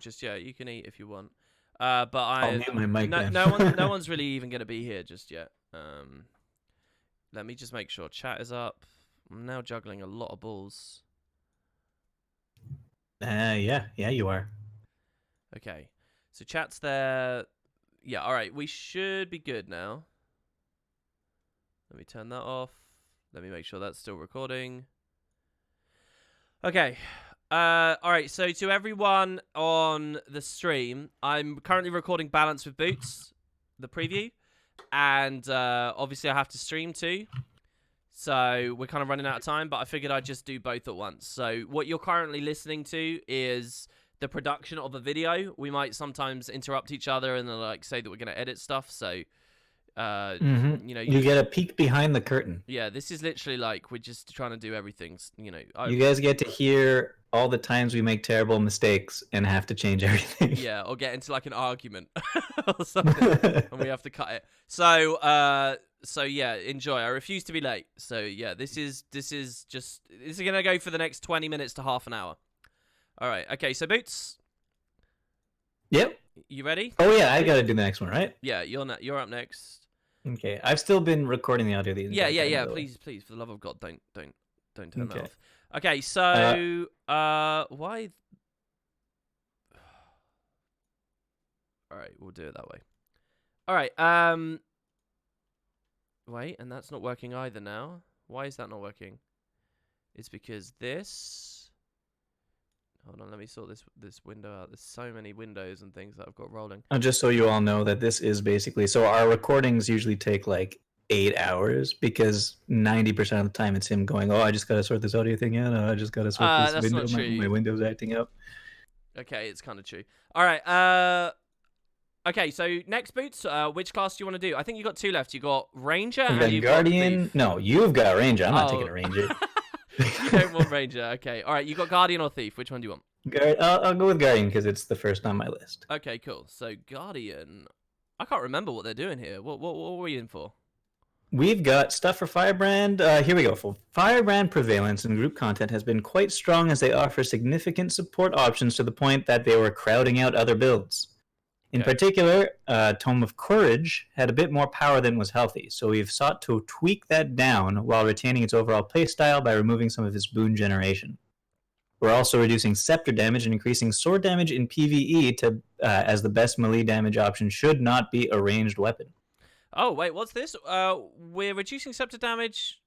just yet. You can eat if you want. But I'll mute my mic then. no one's really even gonna be here just yet. Let me just make sure chat is up. I'm now juggling a lot of balls. Yeah, you are. Okay, so chat's there. Yeah, all right. We should be good now. Let me turn that off. Let me make sure that's still recording. Okay. All right. So to everyone on the stream, I'm currently recording Balance with Boots, the preview, and obviously I have to stream too. So we're kind of running out of time, but I figured I'd just do both at once. So what you're currently listening to is the production of a video. We might sometimes interrupt each other and like say that we're going to edit stuff. So, you know, you get a peek behind the curtain. Yeah, this is literally like we're just trying to do everything. You know, you guys get to hear all the times we make terrible mistakes and have to change everything. Yeah, or get into like an argument or something, and we have to cut it. So yeah, enjoy. I refuse to be late. So yeah, this is gonna go for the next 20 minutes to half an hour. All right. Okay. So Boots. Yep. You ready? Oh yeah, I gotta do the next one, right? Yeah, you're up next. Okay. I've still been recording the audio. Yeah. Please, for the love of God, don't turn that off. Okay. So why? All right, we'll do it that way. All right. Wait, and that's not working either now. Why is that not working? It's because this... Hold on, let me sort this window out. There's so many windows and things that I've got rolling. Just so you all know that this is basically... So our recordings usually take like 8 hours because 90% of the time it's him going, oh, I just got to sort this audio thing out. I just got to sort this window. My window's acting up. Okay, it's kind of true. All right, okay, so next Boots, which class do you want to do? I think you got 2 left. You got Ranger and you've Guardian. Got no, you've got Ranger. I'm not taking a Ranger. You don't want Ranger. Okay, all right. You got Guardian or Thief. Which one do you want? I'll go with Guardian because it's the first on my list. Okay, cool. So Guardian, I can't remember what they're doing here. What were we in for? We've got stuff for Firebrand. Here we go. For Firebrand prevalence and group content has been quite strong as they offer significant support options to the point that they were crowding out other builds. In particular, Tome of Courage had a bit more power than was healthy, so we've sought to tweak that down while retaining its overall playstyle by removing some of its boon generation. We're also reducing scepter damage and increasing sword damage in PvE to as the best melee damage option should not be a ranged weapon. Oh, wait, what's this? We're reducing scepter damage.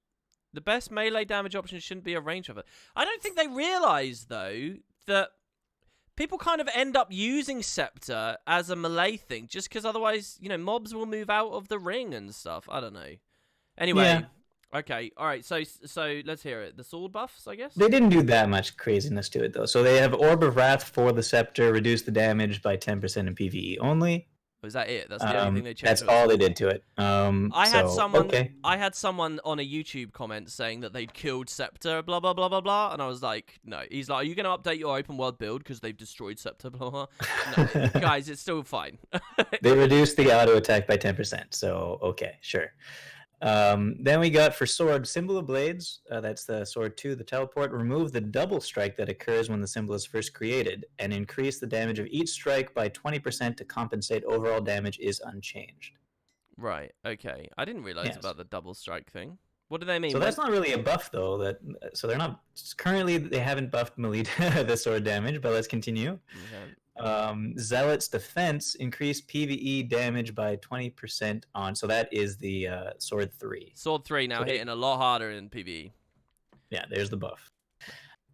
The best melee damage option shouldn't be a ranged weapon. I don't think they realise, though, that... people kind of end up using Scepter as a melee thing, just because otherwise, you know, mobs will move out of the ring and stuff. I don't know. Anyway, okay, all right. So let's hear it. The sword buffs, I guess. They didn't do that much craziness to it though. So they have Orb of Wrath for the Scepter, reduce the damage by 10% in PvE only. Was that it? That's the only thing they changed. That's all they did to it. I had someone on a YouTube comment saying that they'd killed Scepter, blah blah blah blah blah, and I was like, no. He's like, are you going to update your open world build because they've destroyed Scepter? Blah blah. No, guys, it's still fine. They reduced the auto attack by 10%. So okay, sure. Then we got for sword, Symbol of Blades. That's the sword 2, the teleport. Remove the double strike that occurs when the symbol is first created, and increase the damage of each strike by 20% to compensate overall damage is unchanged. Right. Okay. I didn't realize about the double strike thing. What do they mean? So that's not really a buff though. So they're not currently. They haven't buffed melee the sword damage, but let's continue. Okay. Zealot's Defense increased PvE damage by 20% on. So that is the sword 3. Sword 3 now hitting a lot harder in PvE. Yeah, there's the buff.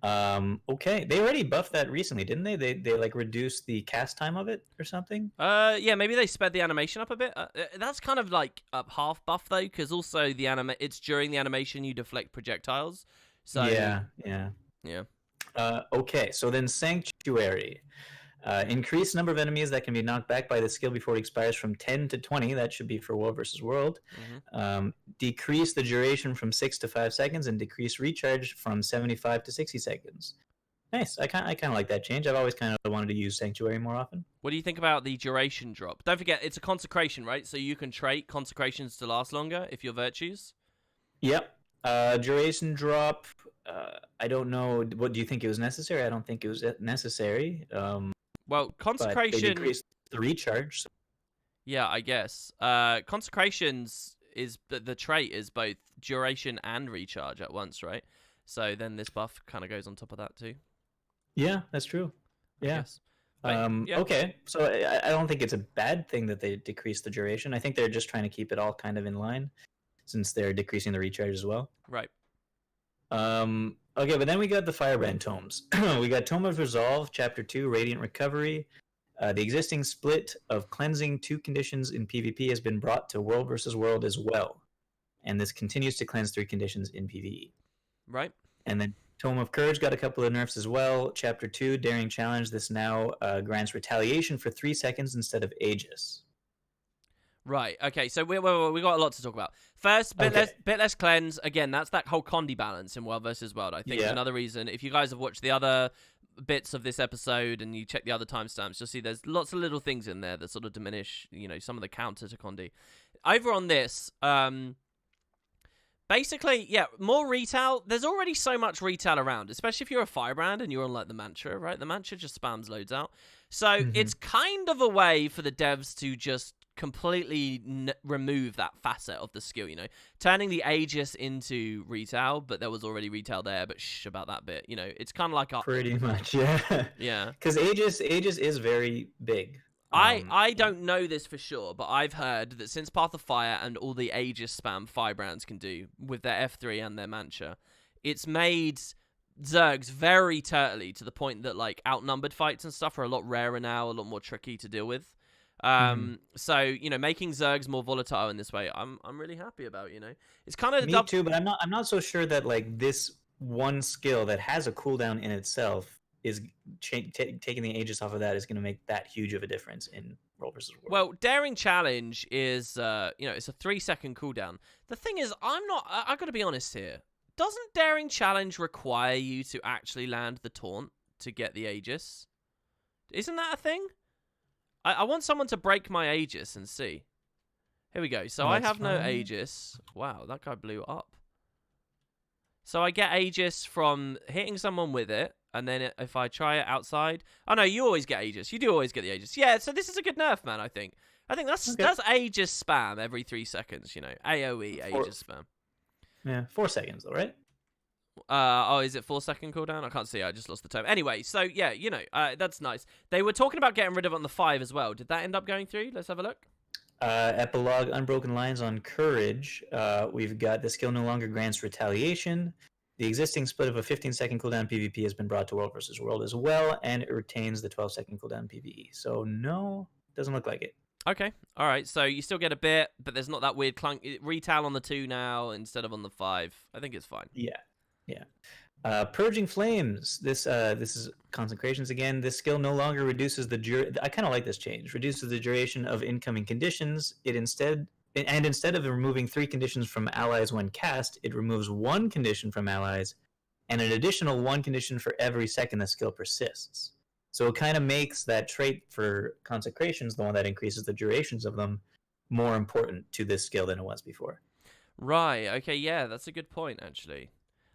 Okay, they already buffed that recently, didn't they? They like reduced the cast time of it or something. Yeah, maybe they sped the animation up a bit. That's kind of like a half buff though, because also it's during the animation you deflect projectiles. So yeah. Okay, so then Sanctuary. Increase number of enemies that can be knocked back by the skill before it expires from 10 to 20. That should be for World versus World. Mm-hmm. Decrease the duration from 6 to 5 seconds and decrease recharge from 75 to 60 seconds. Nice. I kind of like that change. I've always kind of wanted to use Sanctuary more often. What do you think about the duration drop? Don't forget, it's a consecration, right? So you can trait consecrations to last longer if you're virtues. Yep. Duration drop. I don't know. What do you think it was necessary? I don't think it was necessary. Well, but they consecration. decreased the recharge. Yeah, I guess. Consecrations is the trait is both duration and recharge at once, right? So then this buff kind of goes on top of that too, Yeah, that's true. I Yeah. guess. But yeah, Okay, so I don't think it's a bad thing that they decrease the duration. I think they're just trying to keep it all kind of in line, since they're decreasing the recharge as well. right. Okay, but then we got the Firebrand tomes. We got Tome of Resolve, Chapter 2, Radiant Recovery. The existing split of cleansing 2 conditions in PvP has been brought to World versus World as well. And this continues to cleanse 3 conditions in PvE. Right. And then Tome of Courage got a couple of nerfs as well. Chapter 2, Daring Challenge. This now grants retaliation for 3 seconds instead of Aegis. Right. Okay. So we got a lot to talk about. First, bit less cleanse. Again, that's that whole Condi balance in World versus World. I think another reason. If you guys have watched the other bits of this episode and you check the other timestamps, you'll see there's lots of little things in there that sort of diminish, some of the counter to Condi. Over on this, basically, yeah, more retail. There's already so much retail around, especially if you're a Firebrand and you're on like the Mantra, right? The Mantra just spams loads out. So it's kind of a way for the devs to just completely remove that facet of the skill, turning the Aegis into retail, but there was already retail there, but shh about that bit, it's kind of like pretty much, yeah. Yeah. Because Aegis is very big. I don't know this for sure, but I've heard that since Path of Fire and all the Aegis spam Firebrands can do with their F3 and their Mancha, it's made Zergs very turtly to the point that like outnumbered fights and stuff are a lot rarer now, a lot more tricky to deal with. So making Zergs more volatile in this way, I'm really happy about. It's kind of me too, but I'm not so sure that like this one skill that has a cooldown in itself is taking the Aegis off of that is going to make that huge of a difference in World versus World. Well, Daring Challenge is it's a 3-second cooldown. The thing is, I got to be honest here. Doesn't Daring Challenge require you to actually land the taunt to get the Aegis? Isn't that a thing? I want someone to break my Aegis and see. Here we go. So I have no Aegis. Wow, that guy blew up. So I get Aegis from hitting someone with it, and then if I try it outside... Oh, no, you always get Aegis. You do always get the Aegis. Yeah, so this is a good nerf, man, I think. I think that's Aegis spam every 3 seconds, AoE Aegis spam. Yeah, 4 seconds, though, right? Is it 4-second cooldown? I can't see. I just lost the term. Anyway, so yeah, that's nice. They were talking about getting rid of it on the 5 as well. Did that end up going through? Let's have a look. Epilogue, Unbroken Lines on Courage. We've got the skill no longer grants retaliation. The existing split of a 15-second cooldown PvP has been brought to World versus World as well, and it retains the 12-second cooldown PvE. So no, doesn't look like it. Okay, all right. So you still get a bit, but there's not that weird clunk. Retail on the 2 now instead of on the 5. I think it's fine. Yeah. Purging Flames. This is Consecrations again. This skill no longer reduces the I kind of like this change. Reduces the duration of incoming conditions. Instead of removing 3 conditions from allies when cast, it removes 1 condition from allies, and an additional 1 condition for every second the skill persists. So it kind of makes that trait for Consecrations, the one that increases the durations of them, more important to this skill than it was before. Right. Okay. Yeah, that's a good point, actually.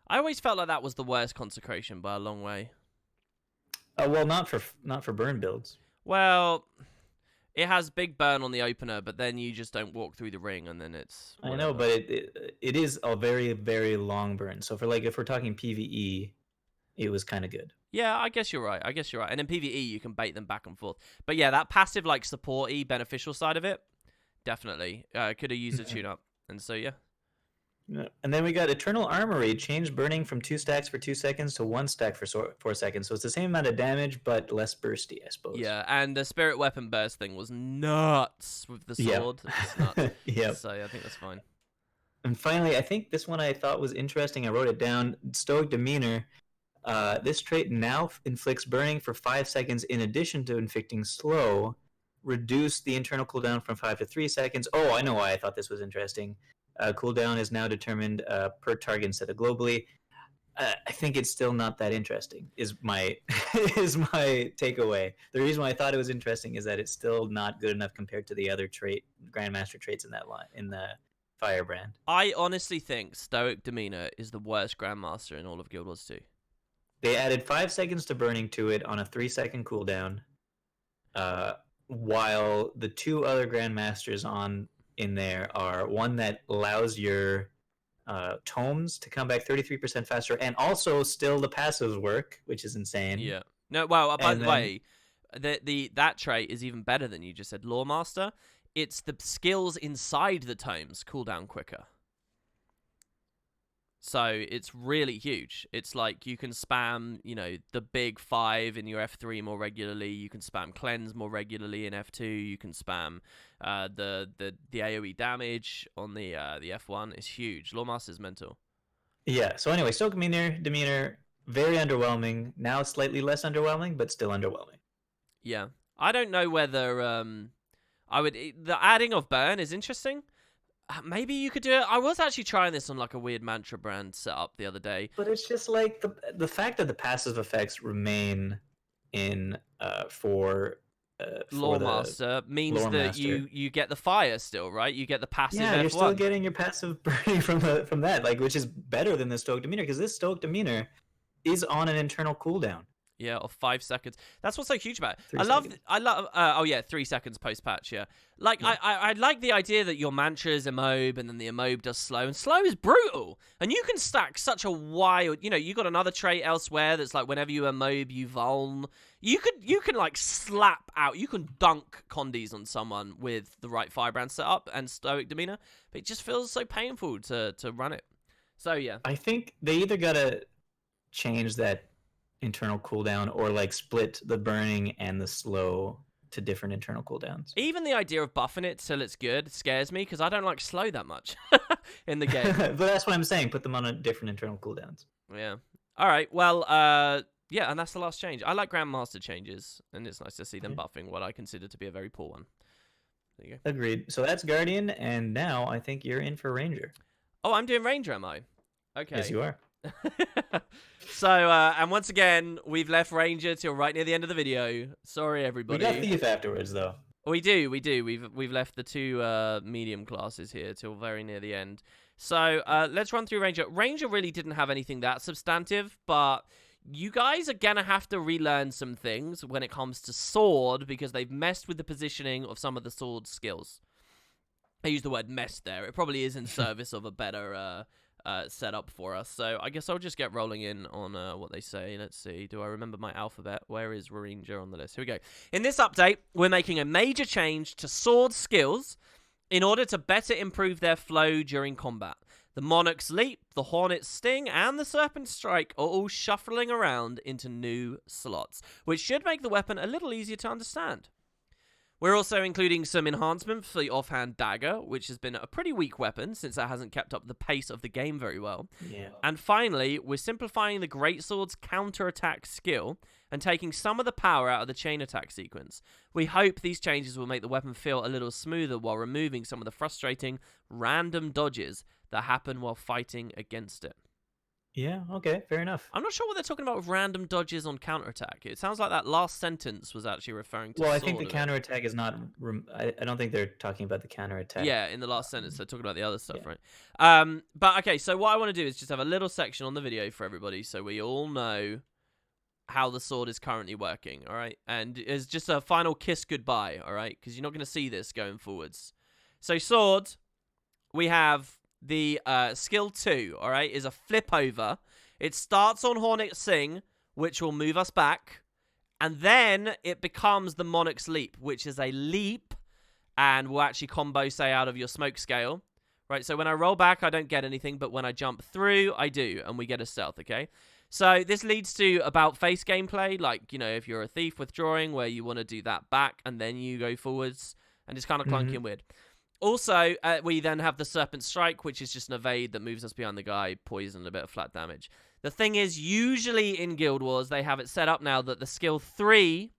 I always felt like that was the worst Consecration by a long way. Well, not for burn builds. Well, it has big burn on the opener, but then you just don't walk through the ring, and then it's... whatever. I know, but it is a very, very long burn. So if we're talking PvE, it was kind of good. Yeah, I guess you're right. And in PvE, you can bait them back and forth. But yeah, that passive, like, support-y, beneficial side of it, definitely. Could have used a tune-up. And so, yeah. And then we got Eternal Armory, change burning from 2 stacks for 2 seconds to 1 stack for 4 seconds. So it's the same amount of damage, but less bursty, I suppose. Yeah, and the Spirit Weapon Burst thing was nuts with the sword. Yeah. So I think that's fine. And finally, I think this one I thought was interesting. I wrote it down. Stoic Demeanor. This trait now inflicts burning for 5 seconds in addition to inflicting slow. Reduce the internal cooldown from 5 to 3 seconds. Oh, I know why I thought this was interesting. Cooldown is now determined per target instead of globally. I think it's still not that interesting. Is my takeaway. The reason why I thought it was interesting is that it's still not good enough compared to the other Grandmaster traits in that line in the Firebrand. I honestly think Stoic Demeanor is the worst Grandmaster in all of Guild Wars 2. They added 5 seconds to burning to it on a 3-second cooldown. while the two other grandmasters on in there are one that allows your tomes to come back 33% faster, and also still the passives work, which is insane. Yeah. No, well, by And the then- way, that trait is even better than you just said, Lawmaster. It's the skills inside the tomes cool down quicker. So it's really huge. It's like you can spam, the big 5 in your F3 more regularly. You can spam cleanse more regularly in F2. You can spam the AoE damage on the F1 is huge. Lawmaster's mental. Yeah. So anyway, Stoic demeanor, very underwhelming. Now slightly less underwhelming, but still underwhelming. Yeah, I don't know whether the adding of burn is interesting. Maybe you could do it. I was actually trying this on like a weird mantra brand setup the other day. But it's just like the fact that the passive effects remain in for Lawmaster means that Loremaster. you get the fire still, right? You get the passive Yeah, you're F1. still getting your passive burning from that, like, which is better than the Stoic demeanor, because this Stoic demeanor is on an internal cooldown. Yeah, of 5 seconds. That's what's so huge about it. 3 seconds. I love 3 seconds post patch. Yeah, like Yeah. I like the idea that your mantra is immob, and then the immob does slow, and slow is brutal, and you can stack such a wild. You got another trait elsewhere that's like whenever you immob, you vuln. You can like slap out. You can dunk condies on someone with the right firebrand setup and stoic demeanor, but it just feels so painful to run it. So yeah, I think they either gotta change that internal cooldown or like split the burning and the slow to different internal cooldowns. even the idea of buffing it till it's good scares me because I don't like slow that much in the game. But that's what I'm saying. Put them on a different internal cooldowns. Yeah. All right. Well, yeah, and that's the last change. I like Grandmaster changes, and it's nice to see them buffing what I consider to be a very poor one. There you go. Agreed. So that's Guardian, and now I think you're in for Ranger. Oh, I'm doing Ranger, am I? Okay. Yes, you are. So, and once again, we've left Ranger till right near the end of the video. Sorry, We everybody. got Thief afterwards, though. We do. We've left the two medium classes here till very near the end. So let's run through Ranger. Ranger really didn't have anything that substantive, but you guys are gonna have to relearn some things when it comes to sword because they've messed with the positioning of some of the sword skills. I use the word messed there. It probably is in service of a better setup for us. So I guess I'll just get rolling in on what they say. Let's see. Do I remember my alphabet? Where is Ranger on the list? Here we go. In this update, we're making a major change to sword skills in order to better improve their flow during combat. The Monarch's Leap, the Hornet's Sting, and the Serpent Strike are all shuffling around into new slots, which should make the weapon a little easier to understand. We're also including some enhancement for the offhand dagger, which has been a pretty weak weapon since it hasn't kept up the pace of the game very well. Yeah. And finally, we're simplifying the Greatsword's counter-attack skill and taking some of the power out of the chain attack sequence. We hope these changes will make the weapon feel a little smoother while removing some of the frustrating random dodges that happen while fighting against it. Yeah, okay, fair enough. I'm not sure what they're talking about with random dodges on counterattack. It sounds like that last sentence was actually referring to Well, I sword think the of it. counterattack is not... I don't think they're talking about the counterattack. Yeah, in the last sentence, they're talking about the other stuff, right? But okay, so what I want to do is just have a little section on the video for everybody so we all know how the sword is currently working, all right? And it's just a final kiss goodbye, all right? Because you're not going to see this going forwards. So sword, we have the skill 2, all right, is a flip over. It starts on Hornet Sing, which will move us back. And then it becomes the Monarch's Leap, which is a leap and will actually combo, say, out of your smoke scale. Right, so when I roll back, I don't get anything, but when I jump through, I do, and we get a stealth, okay? So this leads to about-face gameplay, like, if you're a thief withdrawing, where you want to do that back, and then you go forwards, and it's kind of clunky and weird. Also, we then have the Serpent Strike, which is just an evade that moves us behind the guy, poison, a bit of flat damage. The thing is, usually in Guild Wars, they have it set up now that the skill 3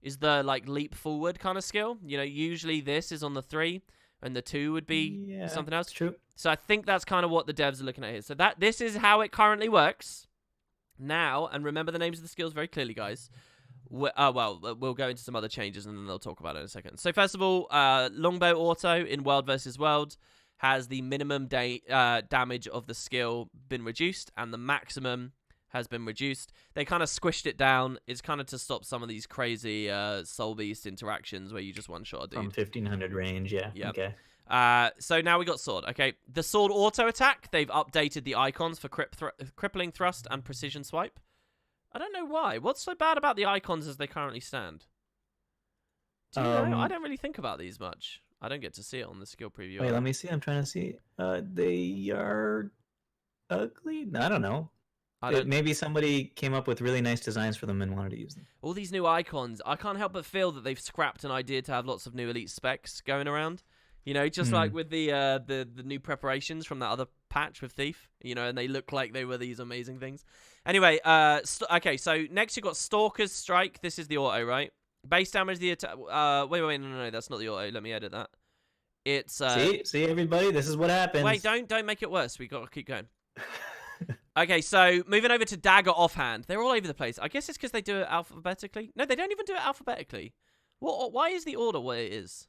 is the, leap forward kind of skill. Usually this is on the 3, and the 2 would be something else. True. So I think that's kind of what the devs are looking at here. So this is how it currently works now, and remember the names of the skills very clearly, guys. We'll go into some other changes and then they'll talk about it in a second. So first of all, Longbow Auto in World vs. World has the minimum damage of the skill been reduced and the maximum has been reduced. They kind of squished it down. It's kind of to stop some of these crazy Soul Beast interactions where you just one-shot a dude. From 1500 range, yeah. Yep. Okay. So now we got sword. Okay, the sword auto attack. They've updated the icons for crippling thrust and precision swipe. I don't know why. What's so bad about the icons as they currently stand? Do you know? I don't really think about these much. I don't get to see it on the skill preview. Wait, let me see. I'm trying to see. They are ugly. I don't know. Maybe somebody came up with really nice designs for them and wanted to use them. All these new icons. I can't help but feel that they've scrapped an idea to have lots of new elite specs going around. You know, just like with the new preparations from that other patch with Thief. You know, and they look like they were these amazing things. Anyway, okay. So next you've got Stalker's Strike. This is the auto, right? Base damage the attack. Wait, no, that's not the auto. Let me edit that. It's see everybody. This is what happens. Wait, don't make it worse. We got to keep going. Okay, so moving over to Dagger offhand. They're all over the place. I guess it's because they do it alphabetically. No, they don't even do it alphabetically. Why is the order what it is?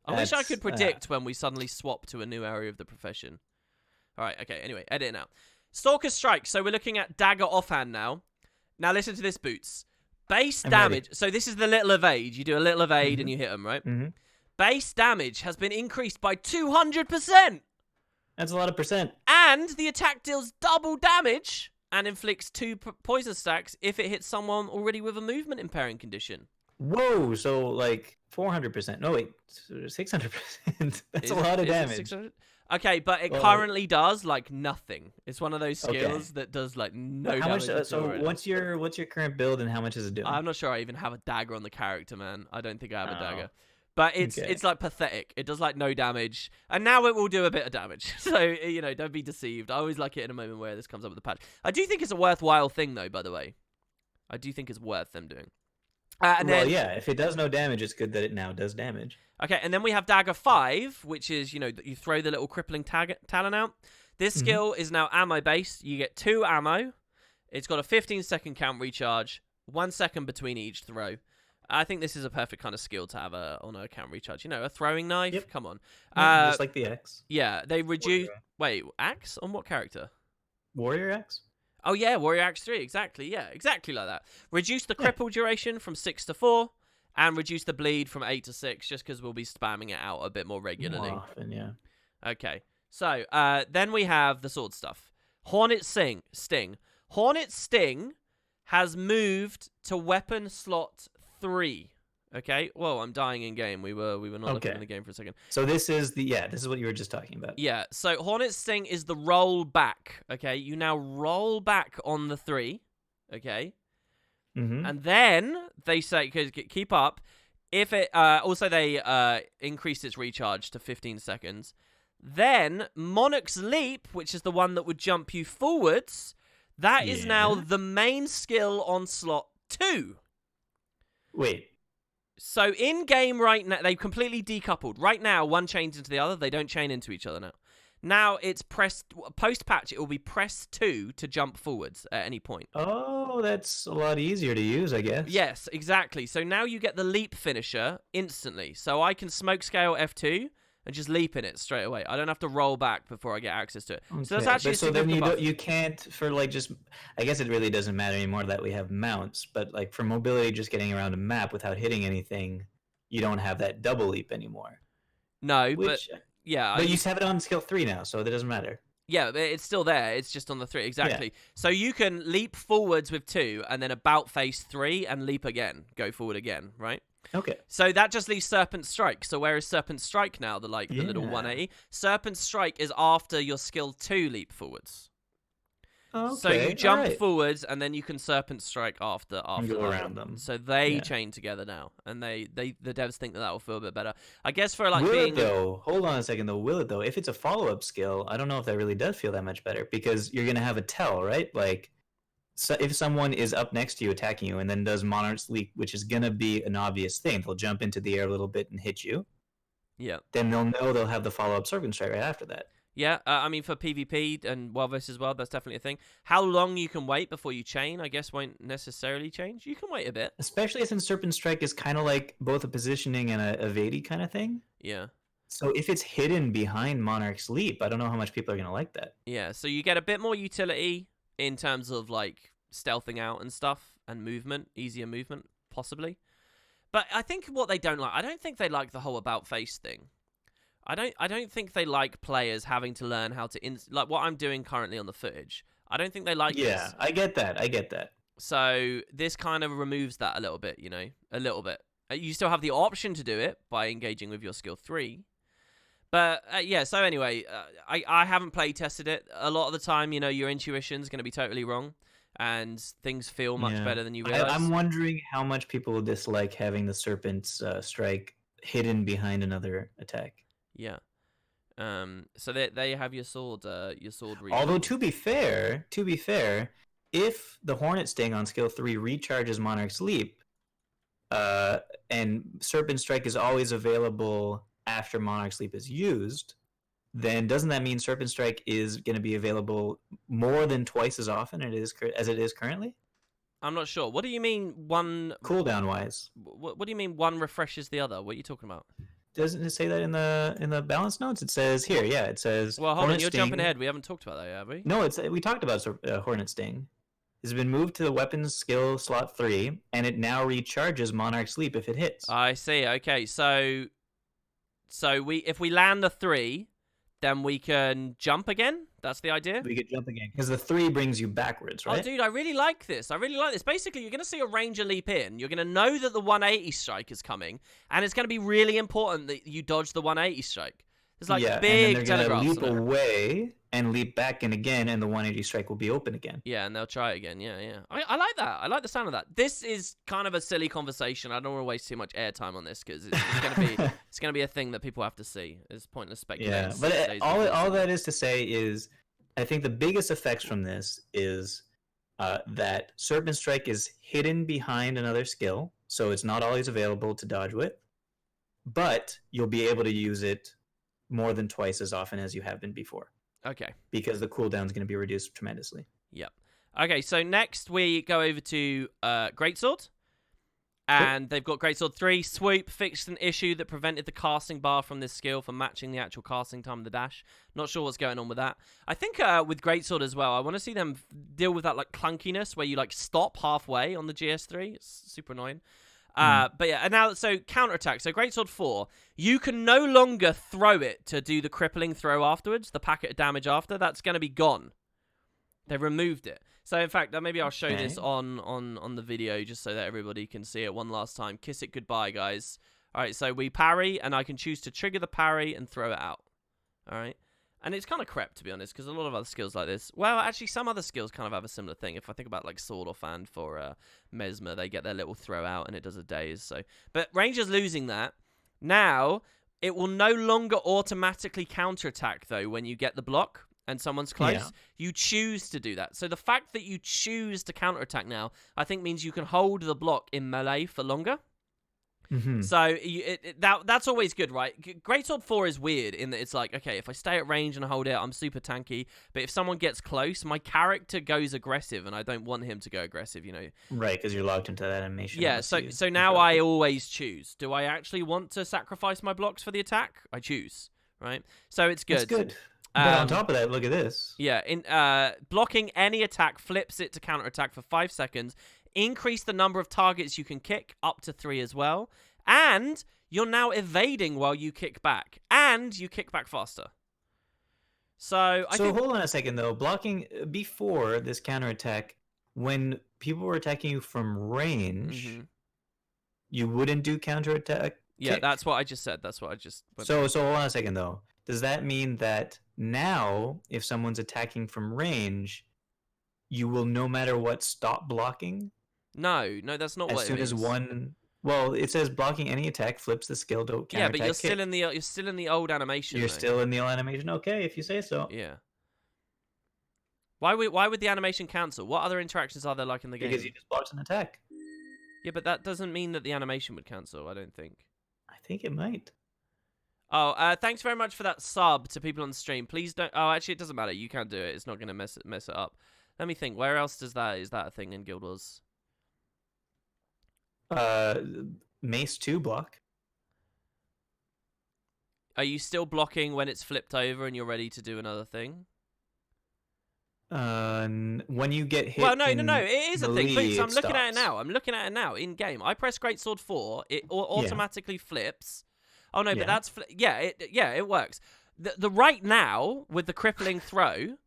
I wish I could predict when we suddenly swap to a new area of the profession. All right, okay. Anyway, edit it now. Stalker Strike. So we're looking at Dagger offhand now. Now listen to this, Boots. Base damage. Ready. So this is the Little Evade. You do a Little Evade and you hit them, right? Base damage has been increased by 200%. That's a lot of percent. And the attack deals double damage and inflicts 2 poison stacks if it hits someone already with a movement impairing condition. Whoa, so like 400%. No, wait, 600%. That's a lot of damage. Okay, but it currently does like nothing. It's one of those skills that does like no damage. So what's your current build and how much is it doing? I'm not sure I even have a dagger on the character, man. I don't think I have a dagger. But it's like pathetic. It does like no damage. And now it will do a bit of damage. So, you know, don't be deceived. I always like it in a moment where this comes up with the patch. I do think it's a worthwhile thing though, by the way. I do think it's worth them doing. Yeah, if it does no damage, it's good that it now does damage. Okay, and then we have Dagger 5, which is, you know, you throw the little crippling talon out. This skill is now ammo-based. You get 2 ammo. It's got a 15-second count recharge, 1 second between each throw. I think this is a perfect kind of skill to have on a count recharge. You know, a throwing knife? Yep. Come on. Just like the X. Yeah, they reduce... Wait, Axe? On what character? Warrior Axe? Oh, yeah, Warrior Axe 3, exactly. Yeah, exactly like that. Reduce the cripple duration from 6 to 4, and reduce the bleed from 8 to 6, just because we'll be spamming it out a bit more regularly. More often, yeah. Okay, so then we have the sword stuff. Hornet Sting. Hornet Sting has moved to weapon slot 3. Okay. Whoa, I'm dying in game. We were not looking in the game for a second. So this is this is what you were just talking about. Yeah. So Hornet Sting is the roll back. Okay. You now roll back on the 3. Okay. And then they say, keep up. If it also they increased its recharge to 15 seconds. Then Monarch's Leap, which is the one that would jump you forwards, that is now the main skill on slot 2. Wait. So in game right now, they've completely decoupled. Right now, one chains into the other. They don't chain into each other now. Now it's post-patch, it will be press 2 to jump forwards at any point. Oh, that's a lot easier to use, I guess. Yes, exactly. So now you get the leap finisher instantly. So I can smoke scale F2 and just leap in it straight away. I don't have to roll back before I get access to it. Okay. So that's actually so then you can't, for like just, I guess it really doesn't matter anymore that we have mounts, but like for mobility, just getting around a map without hitting anything, you don't have that double leap anymore. No, but yeah. But you have it on skill 3 now, so that doesn't matter. Yeah, it's still there. It's just on the 3. Exactly. Yeah. So you can leap forwards with 2 and then about face 3 and leap again. Go forward again, right? Okay. So that just leaves Serpent Strike. So where is Serpent Strike now? The little 180. Serpent Strike is after your skill 2 leap forwards. Okay. So you jump forwards and then you can Serpent Strike after go around them. So they chain together now, and the devs think that will feel a bit better. I guess for like will being it though. Hold on a second though. Will it though? If it's a follow-up skill, I don't know if that really does feel that much better because you're gonna have a tell, right? Like. So if someone is up next to you attacking you and then does Monarch's Leap, which is going to be an obvious thing, they'll jump into the air a little bit and hit you. Yeah. Then they'll know they'll have the follow-up Serpent Strike right after that. Yeah, I mean, for PvP and Wild vs. Wild, that's definitely a thing. How long you can wait before you chain, I guess, won't necessarily change. You can wait a bit. Especially since Serpent Strike is kind of like both a positioning and a evadey kind of thing. Yeah. So if it's hidden behind Monarch's Leap, I don't know how much people are going to like that. Yeah, so you get a bit more utility. in terms of like stealthing out and stuff and movement, easier movement, possibly. But I think what they don't like, I don't think they like the whole about face thing. I don't think they like players having to learn how to like what I'm doing currently on the footage. I don't think they like Yeah, this. I get that. So this kind of removes that a little bit, you know, a little bit. You still have the option to do it by engaging with your skill 3. But yeah, so anyway, I haven't play tested it. A lot of the time, you know, your intuition's going to be totally wrong and things feel much better than you realize. I'm wondering how much people will dislike having the Serpent's strike hidden behind another attack. Yeah. So they have your sword read. Although to be fair, if the Hornet Sting on skill 3 recharges Monarch's Leap, and Serpent Strike is always available after Monarch's Leap is used, then doesn't that mean Serpent Strike is going to be available more than twice as often as it is currently? I'm not sure. What do you mean one cooldown wise? What do you mean one refreshes the other? What are you talking about? Doesn't it say that in the balance notes? It says here, yeah, it says. Well, hold Hornet on, you're Sting. jumping ahead. We haven't talked about that yet, have we? No, we talked about Hornet Sting. It's been moved to the weapons skill slot 3, and it now recharges Monarch's Leap if it hits. I see. Okay, so if we land the 3, then we can jump again. That's the idea. We could jump again because the 3 brings you backwards, right? Oh, dude, I really like this. Basically, you're going to see a ranger leap in. You're going to know that the 180 strike is coming, and it's going to be really important that you dodge the 180 strike. There's like big and then they're telegraphs. Leap away and leap back in again, and the 180 strike will be open again. Yeah, and they'll try it again. Yeah. I like that. I like the sound of that. This is kind of a silly conversation. I don't want to waste too much airtime on this because it's going to be a thing that people have to see. It's pointless speculating. Yeah, but all that is to say is, I think the biggest effects from this is that Serpent Strike is hidden behind another skill, so it's not always available to dodge with, but you'll be able to use it more than twice as often as you have been before. Okay. Because the cooldown is going to be reduced tremendously. Yep. Okay, so next we go over to Greatsword. And they've got Greatsword 3. Swoop fixed an issue that prevented the casting bar from this skill from matching the actual casting time of the dash. Not sure what's going on with that. I think with Greatsword as well, I want to see them deal with that like clunkiness where you like stop halfway on the GS3. It's super annoying. But yeah, and now, so counterattack. So Greatsword 4, you can no longer throw it to do the crippling throw afterwards, the packet of damage after. That's going to be gone. They removed it. So in fact, maybe I'll show this on the video just so that everybody can see it one last time. Kiss it goodbye, guys. All right, so we parry, and I can choose to trigger the parry and throw it out. All right. And it's kind of crap, to be honest, because a lot of other skills like this... Well, actually, some other skills kind of have a similar thing. If I think about, like, Sword or Fan for Mesmer, they get their little throw out, and it does a daze. So, but Ranger's losing that. Now, it will no longer automatically counterattack, though, when you get the block and someone's close. Yeah. You choose to do that. So the fact that you choose to counterattack now, I think means you can hold the block in melee for longer. Mm-hmm. So that's always good, right? Greatsword 4 is weird in that it's like, okay, if I stay at range and hold it, I'm super tanky. But if someone gets close, my character goes aggressive, and I don't want him to go aggressive, you know? Right, because you're locked into that animation. Yeah, so now I always choose. Do I actually want to sacrifice my blocks for the attack? I choose, right? So it's good. It's good. But on top of that, look at this. Yeah, in blocking any attack flips it to counterattack for 5 seconds. Increase the number of targets you can kick up to 3 as well. And you're now evading while you kick back. And you kick back faster. So hold on a second, though. Blocking before this counterattack, when people were attacking you from range, you wouldn't do counterattack? Yeah, kick? That's what I just said. That's what I just... So hold on a second, though. Does that mean that now, if someone's attacking from range, you will no matter what stop blocking? No, that's not what it means. As soon as one... Well, it says blocking any attack flips the skill to counterattack. Yeah, but you're still in the old animation. You're still in the old animation. Okay, if you say so. Yeah. Why would the animation cancel? What other interactions are there like in the game? Because you just blocked an attack. Yeah, but that doesn't mean that the animation would cancel, I don't think. I think it might. Oh, thanks very much for that sub to people on the stream. Please don't... Oh, actually, it doesn't matter. You can't do it. It's not going to mess it up. Let me think. Where else is that a thing in Guild Wars? Mace 2 block. Are you still blocking when it's flipped over and you're ready to do another thing? When you get hit Well, no. in It is a thing. melee, Boots, I'm it looking at it stops. now. I'm looking at it now in game. I press Greatsword 4. It Yeah. automatically flips. Oh no, but Yeah. that's it works. The right now with the crippling throw,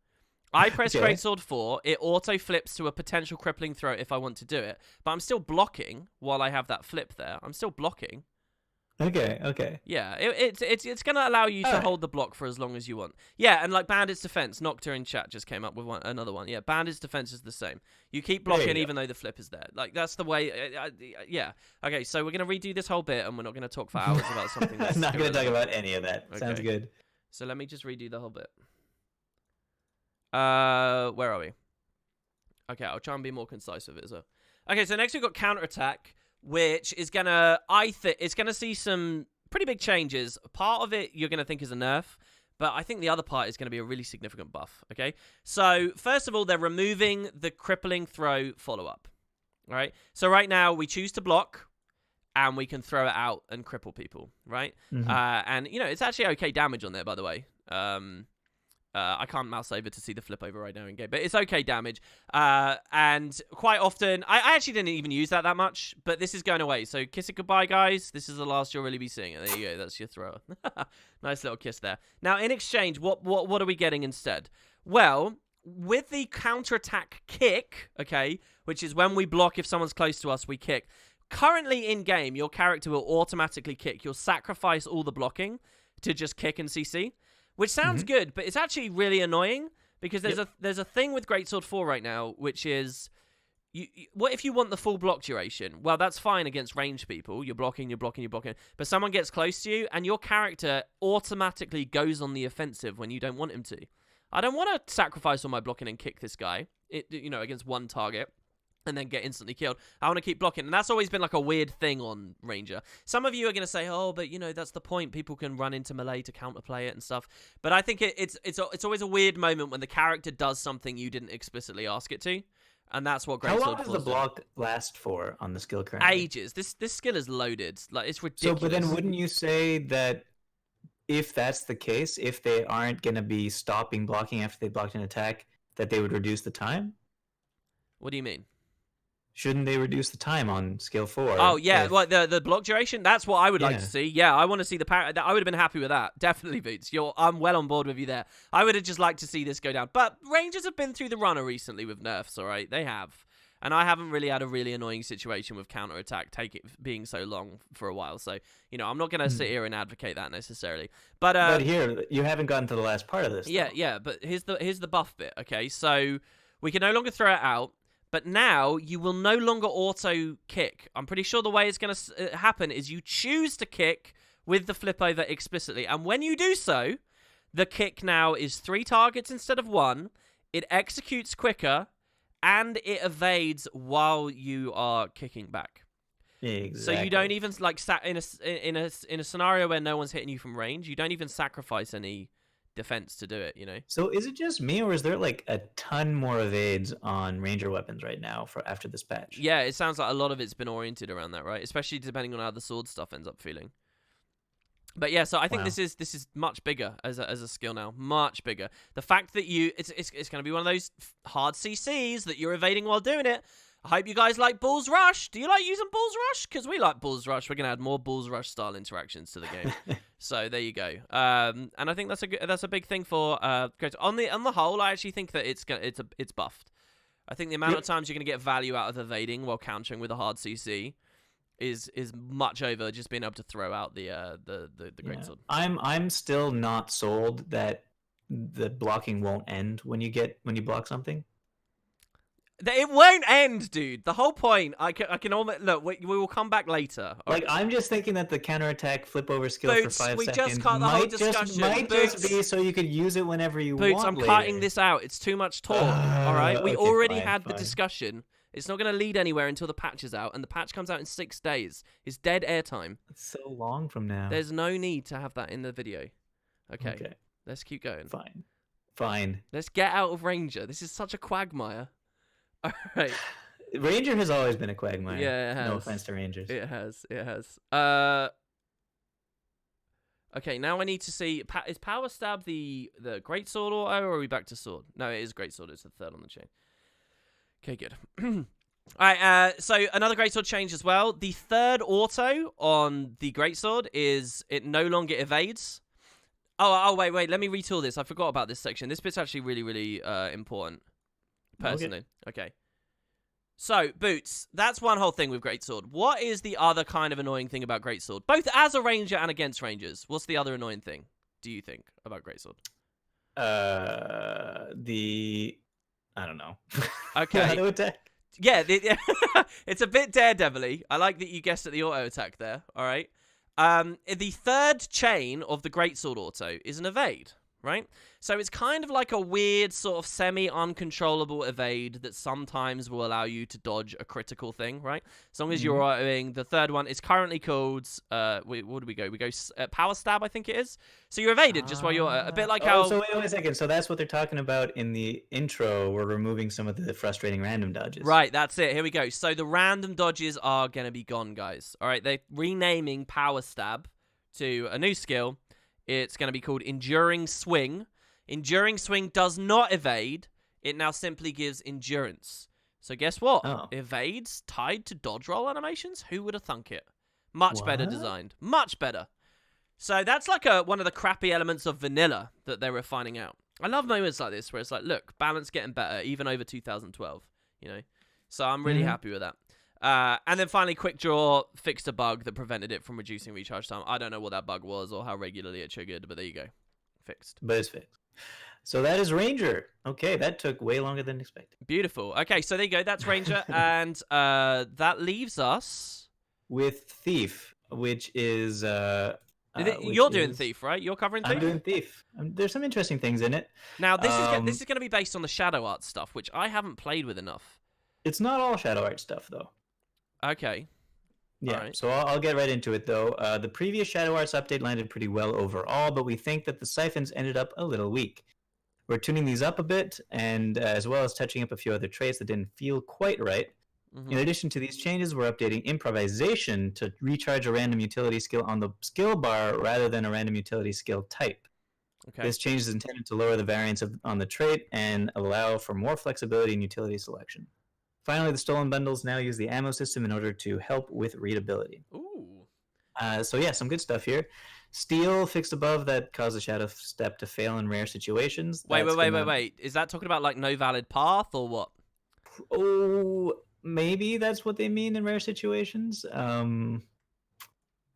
I press Okay. Greatsword 4. It auto flips to a potential crippling throw if I want to do it. But I'm still blocking while I have that flip there. I'm still blocking. Okay. Okay. Yeah, it's gonna allow you to Alright. hold the block for as long as you want. Yeah, and like Bandit's defense, Nocta in chat just came up with another one. Yeah, Bandit's defense is the same. You keep There you blocking go. even though the flip is there. Like that's the way. Yeah. Okay, so we're gonna redo this whole bit, and we're not gonna talk for hours about something that's I'm not going to talk irrelevant. about any of that. Sounds Okay. good. So let me just redo the whole bit. Where are we? Okay, I'll try and be more concise with it as well. Okay, so next we've got counterattack, which is gonna it's gonna see some pretty big changes. Part of it you're gonna think is a nerf, but I think the other part is gonna be a really significant buff. Okay, so first of all, they're removing the crippling throw follow-up. All right, so right now we choose to block, and we can throw it out and cripple people. Right, Mhm. and you know it's actually okay damage on there, by the way. I can't mouse over to see the flip over right now in game, but it's okay damage. And quite often, I actually didn't even use that much, but this is going away. So kiss it goodbye, guys. This is the last you'll really be seeing it. There you go. That's your thrower. Nice little kiss there. Now, in exchange, what are we getting instead? Well, with the counterattack kick, okay, which is when we block if someone's close to us, we kick. Currently in game, your character will automatically kick. You'll sacrifice all the blocking to just kick and CC. Which sounds good, but it's actually really annoying because there's a thing with Greatsword 4 right now, which is what if you want the full block duration? Well, that's fine against ranged people. You're blocking, but someone gets close to you and your character automatically goes on the offensive when you don't want him to. I don't want to sacrifice all my blocking and kick this guy, against one target, and then get instantly killed. I want to keep blocking, and that's always been like a weird thing on Ranger. Some of you are going to say, oh, but that's the point. People can run into melee to counterplay it and stuff. But I think it's always a weird moment when the character does something you didn't explicitly ask it to, and that's what How Greatsword long does the block last for on the skill currently? Ages. This skill is loaded. Like it's So, ridiculous. but then wouldn't you say that if that's the case, if they aren't going to be stopping blocking after they blocked an attack, that they would reduce the time? What do you mean? Shouldn't they reduce the time on skill 4? Oh yeah, well the block duration. That's what I would like to Yeah. see. Yeah, I want to see the power. I would have been happy with that. Definitely, Boots. I'm well on board with you there. I would have just liked to see this go down. But Rangers have been through the runner recently with nerfs. All right, they have, and I haven't really had a really annoying situation with counterattack being so long for a while. So I'm not gonna sit here and advocate that necessarily. But here, you haven't gotten to the last part of this. Yeah, though. yeah. But here's the buff bit. Okay, so we can no longer throw it out. But now you will no longer auto kick. I'm pretty sure the way it's going to happen is you choose to kick with the flip over explicitly. And when you do so, the kick now is 3 targets instead of 1. It executes quicker and it evades while you are kicking back. Exactly. So you don't even in a scenario where no one's hitting you from range, you don't even sacrifice any defense to do it, So is it just me, or is there like a ton more evades on ranger weapons right now for after this patch? Yeah, it sounds like a lot of it's been oriented around that, right? Especially depending on how the sword stuff ends up feeling. But yeah, so I think Wow. this is much bigger as a skill now, much bigger. The fact that it's going to be one of those hard CCs that you're evading while doing it. I hope you guys like Bull's Rush. Do you like using Bull's Rush? Because we like Bull's Rush. We're going to add more Bull's Rush style interactions to the game. So there you go. And I think that's a big thing for Greatsword. On the whole, I actually think that it's buffed. I think the amount of times you're going to get value out of evading while countering with a hard CC is much over just being able to throw out the Greatsword. I'm still not sold that the blocking won't end when you block something. It won't end, dude. The whole point. I can almost look. We will come back later. Like I'm just thinking that the counterattack flip over skill Boots, for 5 we just seconds cut the whole might discussion. just Boots. be so you could use it whenever you Boots, want. I'm later. cutting this out. It's too much talk. All right, we okay, already fine, had the fine. discussion. It's not going to lead anywhere until the patch is out, and the patch comes out in 6 days. It's dead airtime. It's so long from now. There's no need to have that in the video. Okay. Let's keep going. Fine. Let's get out of Ranger. This is such a quagmire. All right. Ranger has always been a quagmire. Yeah, it has. No offense to Rangers. It has. Okay, now I need to see. Is Power Stab the Great Sword auto, or are we back to Sword? No, it is Great Sword. It's the third on the chain. Okay, good. Alright, so another Great Sword change as well. The third auto on the Great Sword is it no longer evades. Oh, wait. Let me retool this. I forgot about this section. This bit's actually really, really important. Personally. Okay. So, Boots, that's one whole thing with Greatsword. What is the other kind of annoying thing about Greatsword? Both as a ranger and against rangers. What's the other annoying thing, do you think, about Greatsword? I don't know. Okay. Auto attack. Yeah, it's a bit daredevil-y. I like that you guessed at the auto attack there, alright? The third chain of the Greatsword auto is an evade, right? So it's kind of like a weird sort of semi-uncontrollable evade that sometimes will allow you to dodge a critical thing, right? As long as you're autoing. The third one is currently called, where do we go? We go Power Stab, I think it is. So you're evaded just while you're, a bit like how... So wait a second. So that's what they're talking about in the intro. We're removing some of the frustrating random dodges. Right, that's it. Here we go. So the random dodges are going to be gone, guys. All right, they're renaming Power Stab to a new skill. It's going to be called Enduring Swing. Enduring Swing does not evade. It now simply gives endurance. So guess what? Oh. Evades tied to dodge roll animations? Who would have thunk it? Much better designed. Much better. So that's like one of the crappy elements of vanilla that they were finding out. I love moments like this where it's like, look, balance getting better, even over 2012, you know? So I'm really happy with that. And then finally, Quick Draw fixed a bug that prevented it from reducing recharge time. I don't know what that bug was or how regularly it triggered, but there you go. Fixed. But it's fixed. So that is Ranger. Okay, that took way longer than expected. Beautiful. Okay, so there you go. That's Ranger. And that leaves us... with Thief, which is... you're doing Thief, right? You're covering Thief? I'm doing Thief. There's some interesting things in it. Now, this is going to be based on the Shadow Art stuff, which I haven't played with enough. It's not all Shadow Art stuff, though. Okay. Yeah, right. So I'll get right into it, though. The previous Shadow Arts update landed pretty well overall, but we think that the siphons ended up a little weak. We're tuning these up a bit, and as well as touching up a few other traits that didn't feel quite right. In addition to these changes, we're updating Improvisation to recharge a random utility skill on the skill bar rather than a random utility skill type. Okay. This change is intended to lower the variance on the trait and allow for more flexibility in utility selection. Finally, the stolen bundles now use the ammo system in order to help with readability. Ooh. So yeah, some good stuff here. Steal fixed above that caused the Shadow Step to fail in rare situations. Wait. Is that talking about like no valid path or what? Oh, maybe that's what they mean in rare situations.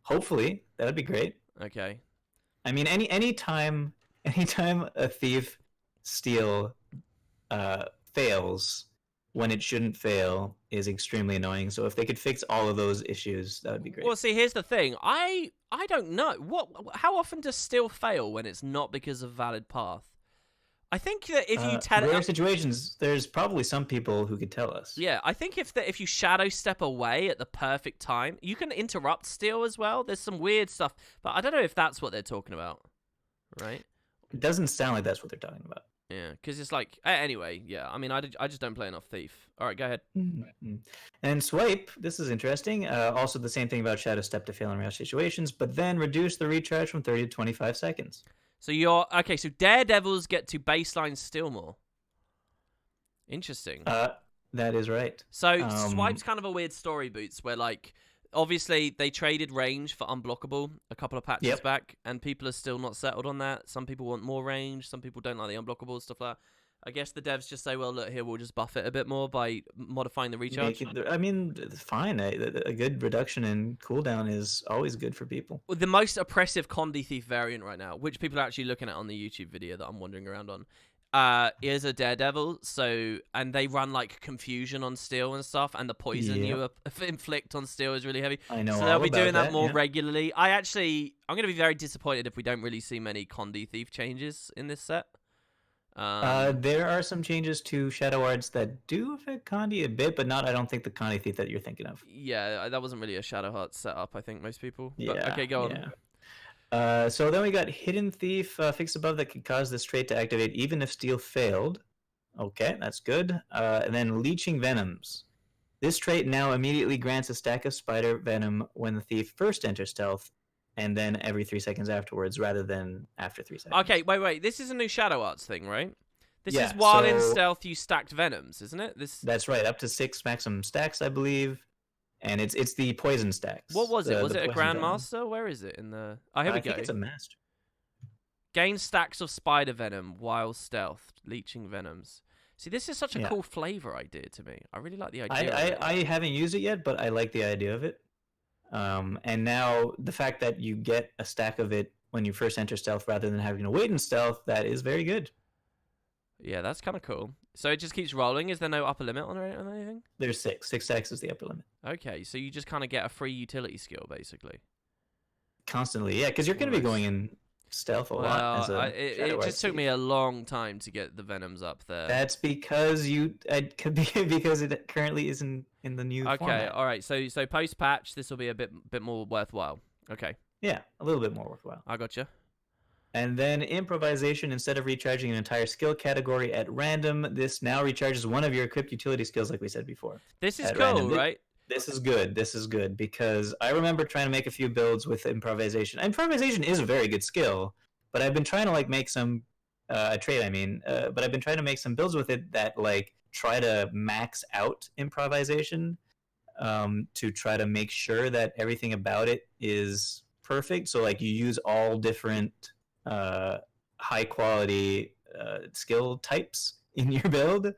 Hopefully, that'd be great. Okay. I mean, anytime a thief steal fails when it shouldn't fail is extremely annoying. So if they could fix all of those issues, that would be great. Well, see, here's the thing. I don't know. How often does steal fail when it's not because of valid path? I think that if you tell rare situations, there's probably some people who could tell us. Yeah, I think if you shadow step away at the perfect time, you can interrupt steal as well. There's some weird stuff, but I don't know if that's what they're talking about, right? It doesn't sound like that's what they're talking about. Yeah, because it's like anyway. Yeah, I mean, I just don't play enough Thief. All right, go ahead. And Swipe, this is interesting. Also, the same thing about Shadow Step to fail in rare situations, but then reduce the recharge from 30 to 25 seconds. So so Daredevils get to baseline steal more. Interesting. That is right. So Swipe's kind of a weird story, Boots, where like obviously they traded range for unblockable a couple of patches back, and people are still not settled on that. Some people want more range, some people don't like the unblockable stuff like that. I guess the devs just say, well, look, here, we'll just buff it a bit more by modifying the recharge. I mean, fine. A good reduction in cooldown is always good for people. The most oppressive Condi Thief variant right now, which people are actually looking at on the YouTube video that I'm wandering around on, is a Daredevil. And they run like confusion on Steel and stuff, and the poison you inflict on Steel is really heavy. I know. So they'll be doing that more regularly. I'm going to be very disappointed if we don't really see many Condi Thief changes in this set. There are some changes to Shadow Arts that do affect Condi a bit, but not, I don't think, the Condi Thief that you're thinking of. Yeah, that wasn't really a Shadow Heart setup, I think, most people. Yeah. But, okay, go on. So then we got Hidden Thief fixed above that could cause this trait to activate even if Steal failed. Okay, that's good. And then Leeching Venoms. This trait now immediately grants a stack of Spider Venom when the Thief first enters stealth, and then every 3 seconds afterwards, rather than after 3 seconds. Okay, wait. This is a new Shadow Arts thing, right? This Yeah, is while in so- stealth you stacked venoms, isn't it? This. That's right, up to 6 maximum stacks, I believe, and it's the poison stacks. What was it? Was the it a poison venom. Grandmaster? Where is it in the? Oh, here we I go. think it's a master. Gain stacks of spider venom while stealth, leeching venoms. See, this is such a Yeah. cool flavor idea to me. I really like the idea. of it. I haven't used it yet, but I like the idea of it. And now the fact that you get a stack of it when you first enter stealth rather than having to wait in stealth, that is very good. Yeah, that's kind of cool. So it just keeps rolling. Is there no upper limit on it or anything? There's 6. 6 stacks is the upper limit. Okay, so you just kind of get a free utility skill, basically. Constantly, yeah, because you're going to be Nice. going in stealth a lot. As a it Shadow just took me a long time to get the venoms up there. That's because it could be because it currently isn't in the new Okay, format. all right. So post patch, this will be a bit more worthwhile. Okay, Yeah, a little bit more worthwhile. I gotcha. And then improvisation, instead of recharging an entire skill category at random, this now recharges one of your equipped utility skills, like we said before. This is At cool, random. right? This is good. This is good because I remember trying to make a few builds with improvisation. Improvisation is a very good skill, but I've been trying to like make some trade. I mean, but I've been trying to make some builds with it that like try to max out improvisation to try to make sure that everything about it is perfect. So like you use all different high quality skill types in your build,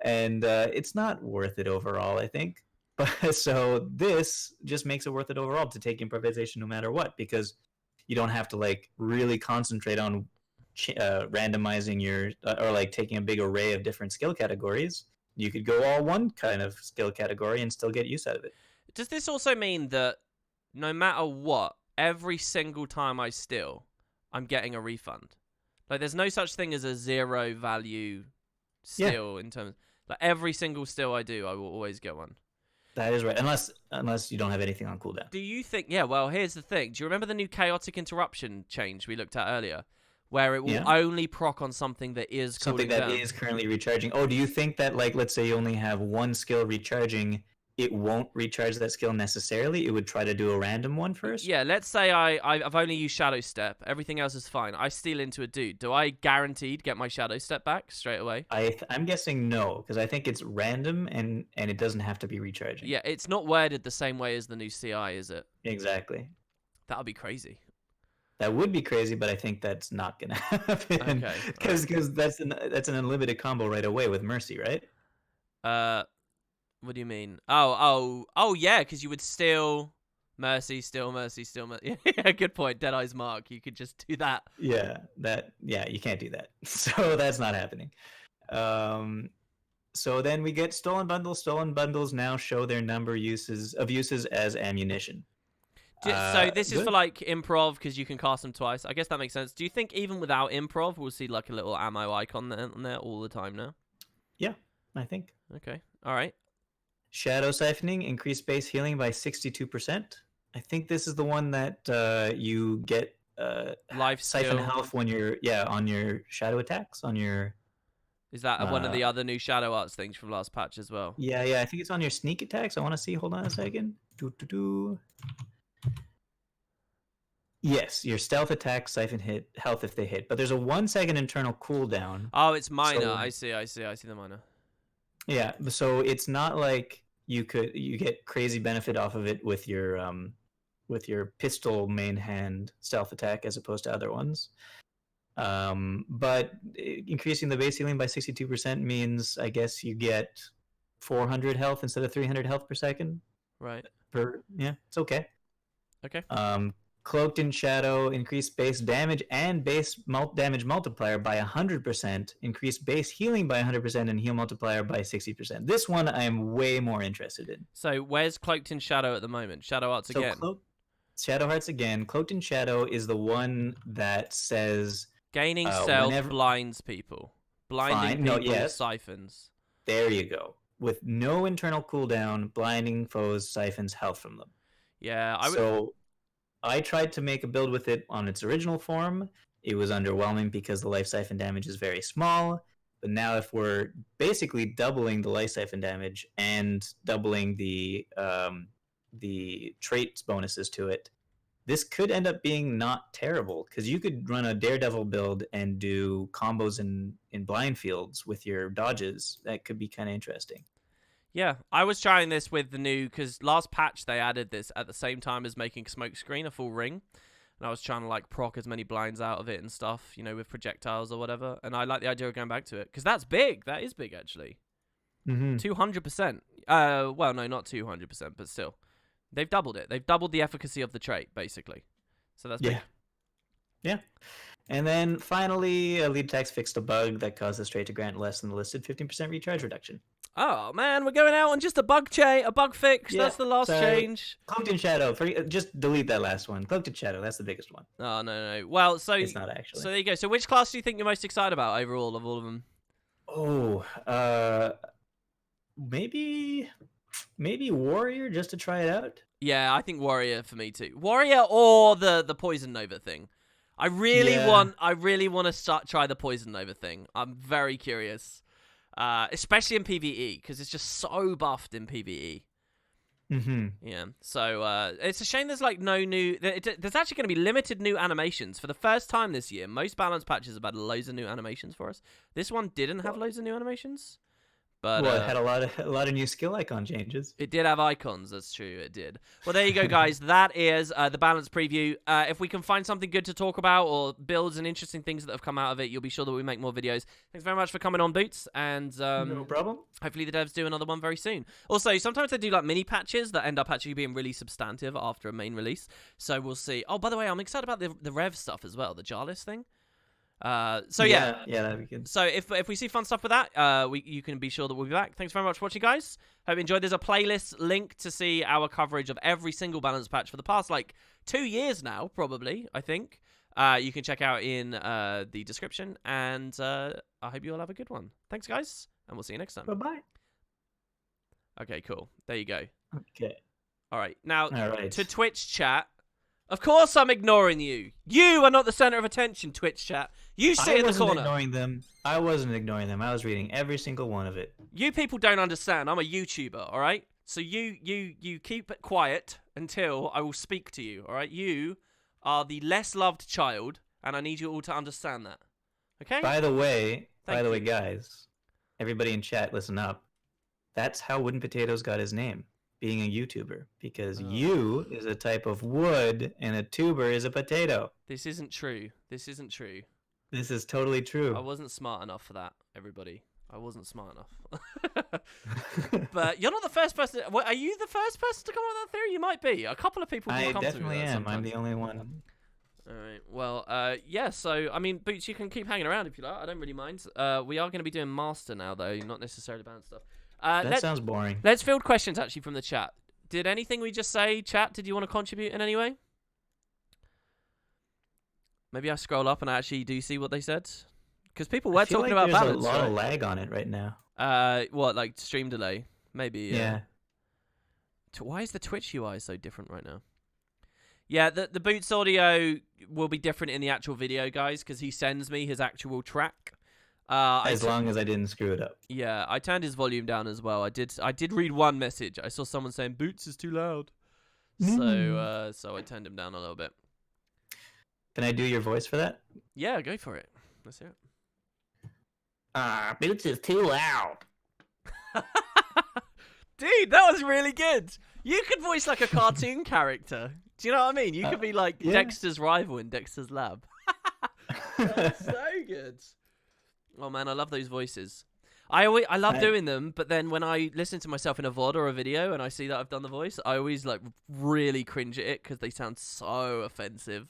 and it's not worth it overall, I think. But so this just makes it worth it overall to take improvisation no matter what, because you don't have to like really concentrate on randomizing your or like taking a big array of different skill categories. You could go all one kind of skill category and still get use out of it. Does this also mean that no matter what, every single time I steal, I'm getting a refund? Like, there's no such thing as a zero value steal in terms. Like, every single steal I do, I will always get one. That is right, unless you don't have anything on cooldown. Do you think? Yeah. Well, here's the thing. Do you remember the new chaotic interruption change we looked at earlier, where it will only proc on something that is Something cooling that down? is currently recharging. Oh, do you think that like let's say you only have one skill recharging, it won't recharge that skill necessarily? It would try to do a random one first? Yeah, let's say I've only used Shadow Step. Everything else is fine. I steal into a dude. Do I guaranteed get my Shadow Step back straight away? I'm guessing no, because I think it's random and it doesn't have to be recharging. Yeah, it's not worded the same way as the new CI, is it? Exactly. That would be crazy. That would be crazy, but I think that's not gonna happen. Okay, Because that's an unlimited combo right away with Mercy, right? What do you mean? Oh, yeah, because you would steal Mercy, steal Mercy, steal Mercy. Yeah, good point. Deadeye's Mark. You could just do that. Yeah, you can't do that. So that's not happening. So then we get stolen bundles. Stolen bundles now show their number uses as ammunition. So this is good. for like improv because you can cast them twice. I guess that makes sense. Do you think even without improv, we'll see like a little ammo icon on there all the time now? Yeah, I think. Okay. All right. Shadow siphoning, increased base healing by 62%. I think this is the one that you get Life siphon steal. health when you're on your shadow attacks on your Is that one of the other new Shadow Arts things from last patch as well? yeah I think it's on your sneak attacks. I want to see. Hold on a second. Yes, your stealth attacks siphon hit health if they hit, but there's a 1 second internal cooldown. Oh, it's minor. So- I see the minor. Yeah, so it's not like you get crazy benefit off of it with your pistol main hand stealth attack as opposed to other ones. But increasing the base healing by 62% means I guess you get 400 health instead of 300 health per second. Right. It's okay. Okay. Cloaked in Shadow, increased base damage and base damage multiplier by 100%, increased base healing by 100%, and heal multiplier by 60%. This one I am way more interested in. So where's Cloaked in Shadow at the moment? Shadow Arts again. Shadow Hearts again. Cloaked in Shadow is the one that says Gaining stealth whenever- blinds people. Blinding Fine. people No, yes. siphons. there you go. With no internal cooldown, blinding foes siphons health from them. Yeah, So I tried to make a build with it on its original form. It was underwhelming because the life siphon damage is very small. But now if we're basically doubling the life siphon damage and doubling the traits bonuses to it, this could end up being not terrible because you could run a Daredevil build and do combos in blind fields with your dodges. That could be kind of interesting. Yeah, I was trying this with the new, because last patch they added this at the same time as making Smokescreen a full ring. And I was trying to like proc as many blinds out of it and stuff, you know, with projectiles or whatever. And I like the idea of going back to it because that's big. That is big, actually. 200%. Well, no, not 200%, but still. They've doubled it. They've doubled the efficacy of the trait, basically. So that's big. Yeah. And then finally, Lead Attacks fixed a bug that caused the trait to grant less than the listed 15% recharge reduction. Oh, man, we're going out on just a bug fix. Yeah, That's the last change. Cloaked in Shadow. Just delete that last one. Cloaked in Shadow. That's the biggest one. Oh, no. Well, so it's not actually. So there you go. So which class do you think you're most excited about overall of all of them? Oh, maybe Warrior just to try it out. Yeah, I think Warrior for me too. Warrior or the Poison Nova thing. I really want to try the Poison Nova thing. I'm very curious. Especially in PvE, because it's just so buffed in PvE. Yeah, so it's a shame there's like no new... There's actually going to be limited new animations. For the first time this year, most balance patches have had loads of new animations for us. This one didn't have loads of new animations. But, it had a lot of new skill icon changes. It did have icons, that's true, it did. Well, there you go, guys. That is the balance preview. If we can find something good to talk about or builds and interesting things that have come out of it, you'll be sure that we make more videos. Thanks very much for coming on, Boots. And no problem. Hopefully the devs do another one very soon. Also, sometimes they do like mini patches that end up actually being really substantive after a main release. So we'll see. Oh, by the way, I'm excited about the Rev stuff as well, the Jarlis thing. Yeah, that'd be good. So if we see fun stuff with that, you can be sure that we'll be back. Thanks very much for watching, guys. Hope you enjoyed. There's a playlist link to see our coverage of every single balance patch for the past like 2 years now, probably. I think you can check out in the description, and I hope you all have a good one. Thanks, guys, and we'll see you next time. Bye. Okay, cool. There you go. Okay. All right. Now to Twitch chat. Of course I'm ignoring you. You are not the center of attention, Twitch chat. You sit in the corner. I wasn't ignoring them. I was reading every single one of it. You people don't understand. I'm a YouTuber, all right? So you keep it quiet until I will speak to you, all right? You are the less loved child, and I need you all to understand that. Okay? By the way, guys, everybody in chat, listen up. That's how Wooden Potatoes got his name. Being a YouTuber, because you is a type of wood and a tuber is a potato. This isn't true. This isn't true. This is totally true. I wasn't smart enough for that, everybody. I wasn't smart enough. But you're not the first person. Are you the first person to come up with that theory? You might be. A couple of people will come to me. I definitely am. Sometimes. I'm the only one. All right. Well, yeah. So, I mean, Boots, you can keep hanging around if you like. I don't really mind. We are going to be doing Master now, though, not necessarily balance stuff. That sounds boring. Let's field questions, actually, from the chat. Did anything we just say, chat, did you want to contribute in any way? Maybe I scroll up and I actually do see what they said. Because people were talking about balance. There's a lot of lag on it right now. What, like stream delay? Maybe. Yeah. Why is the Twitch UI so different right now? Yeah, the Boots audio will be different in the actual video, guys, because he sends me his actual track. As long as I didn't screw it up. Yeah, I turned his volume down as well. I did read one message. I saw someone saying Boots is too loud. So I turned him down a little bit. Can I do your voice for that? Yeah, go for it. Let's hear it. Boots is too loud. Dude, that was really good. You could voice like a cartoon character. Do you know what I mean? You could be like Dexter's rival in Dexter's Lab. That's so good. Oh man, I love those voices. I love doing them, but then when I listen to myself in a VOD or a video and I see that I've done the voice, I always like really cringe at it because they sound so offensive.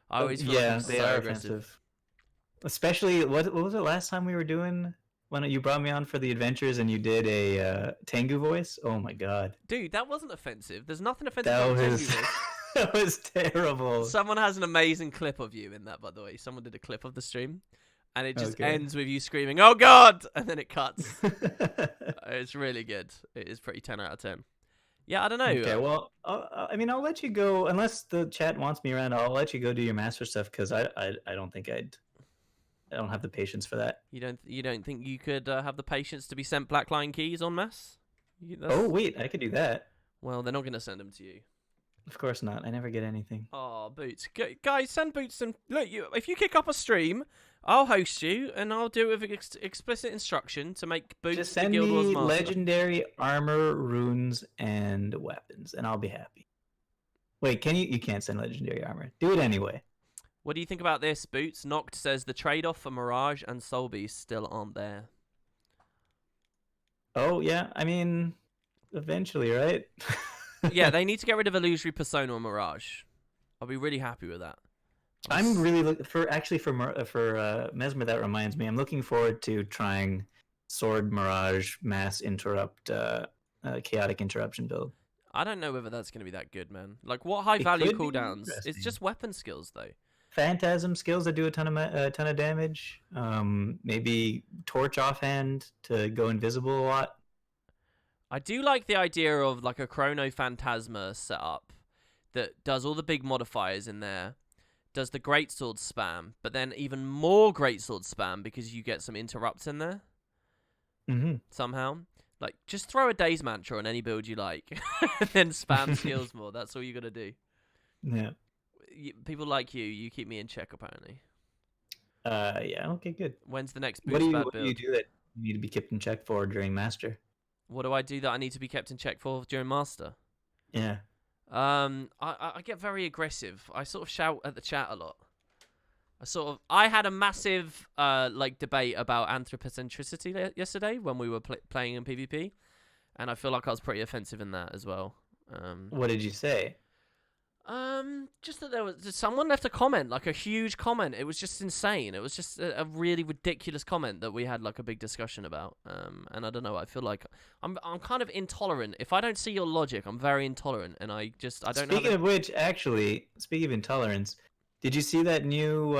I always feel like they are aggressive. Especially what was it last time we were doing when you brought me on for the adventures and you did a Tengu voice? Oh my god, dude, that wasn't offensive. There's nothing offensive about Tengu voice. That was terrible. Someone has an amazing clip of you in that, by the way. Someone did a clip of the stream. And it just ends with you screaming, "Oh God!" And then it cuts. It's really good. It is pretty 10 out of 10. Yeah, I don't know. Okay, well, I mean, I'll let you go unless the chat wants me around. I'll let you go do your master stuff because I don't think I don't have the patience for that. You don't think you could have the patience to be sent Blackline keys en masse? Oh wait, I could do that. Well, they're not going to send them to you. Of course not. I never get anything. Oh, Boots. Guys, send Boots some... Look, if you kick up a stream, I'll host you, and I'll do it with explicit instruction to make Boots Just the send Guild Wars me master. legendary armor, runes, and weapons, and I'll be happy. Wait, can you? You can't send legendary armor. Do it anyway. What do you think about this, Boots? Noct says the trade-off for Mirage and Soul Beast still aren't there. Oh yeah, I mean, eventually, right? Yeah, they need to get rid of Illusory Persona or Mirage. I'll be really happy with that. I'm really for Mesmer. That reminds me, I'm looking forward to trying Sword Mirage Mass Interrupt, Chaotic Interruption build. I don't know whether that's going to be that good, man. Like, what high It value could be cooldowns? It's interesting. just weapon skills, though. Phantasm skills that do a ton of damage. Maybe torch offhand to go invisible a lot. I do like the idea of like a Chrono Phantasma setup that does all the big modifiers in there, does the greatsword spam, but then even more greatsword spam because you get some interrupts in there Mm-hmm. somehow. Like, just throw a Daze Mantra on any build you like, and then spam skills more. That's all you gotta do. Yeah. People like you keep me in check, apparently. Yeah. Okay. Good. When's the next What Boots do Bad you build? do that you need to be kept in check for during Master? What do I do that I need to be kept in check for during Master? Yeah. I get very aggressive. I sort of shout at the chat a lot. I had a massive like debate about anthropocentricity yesterday when we were playing in PvP, and I feel like I was pretty offensive in that as well. What did you say? Just that there was someone left a comment, like a huge comment. It was just insane. It was just a really ridiculous comment that we had like a big discussion about. And I don't know. I feel like I'm kind of intolerant. If I don't see your logic, I'm very intolerant, and I don't know. Speaking of which, actually, speaking of intolerance, did you see that new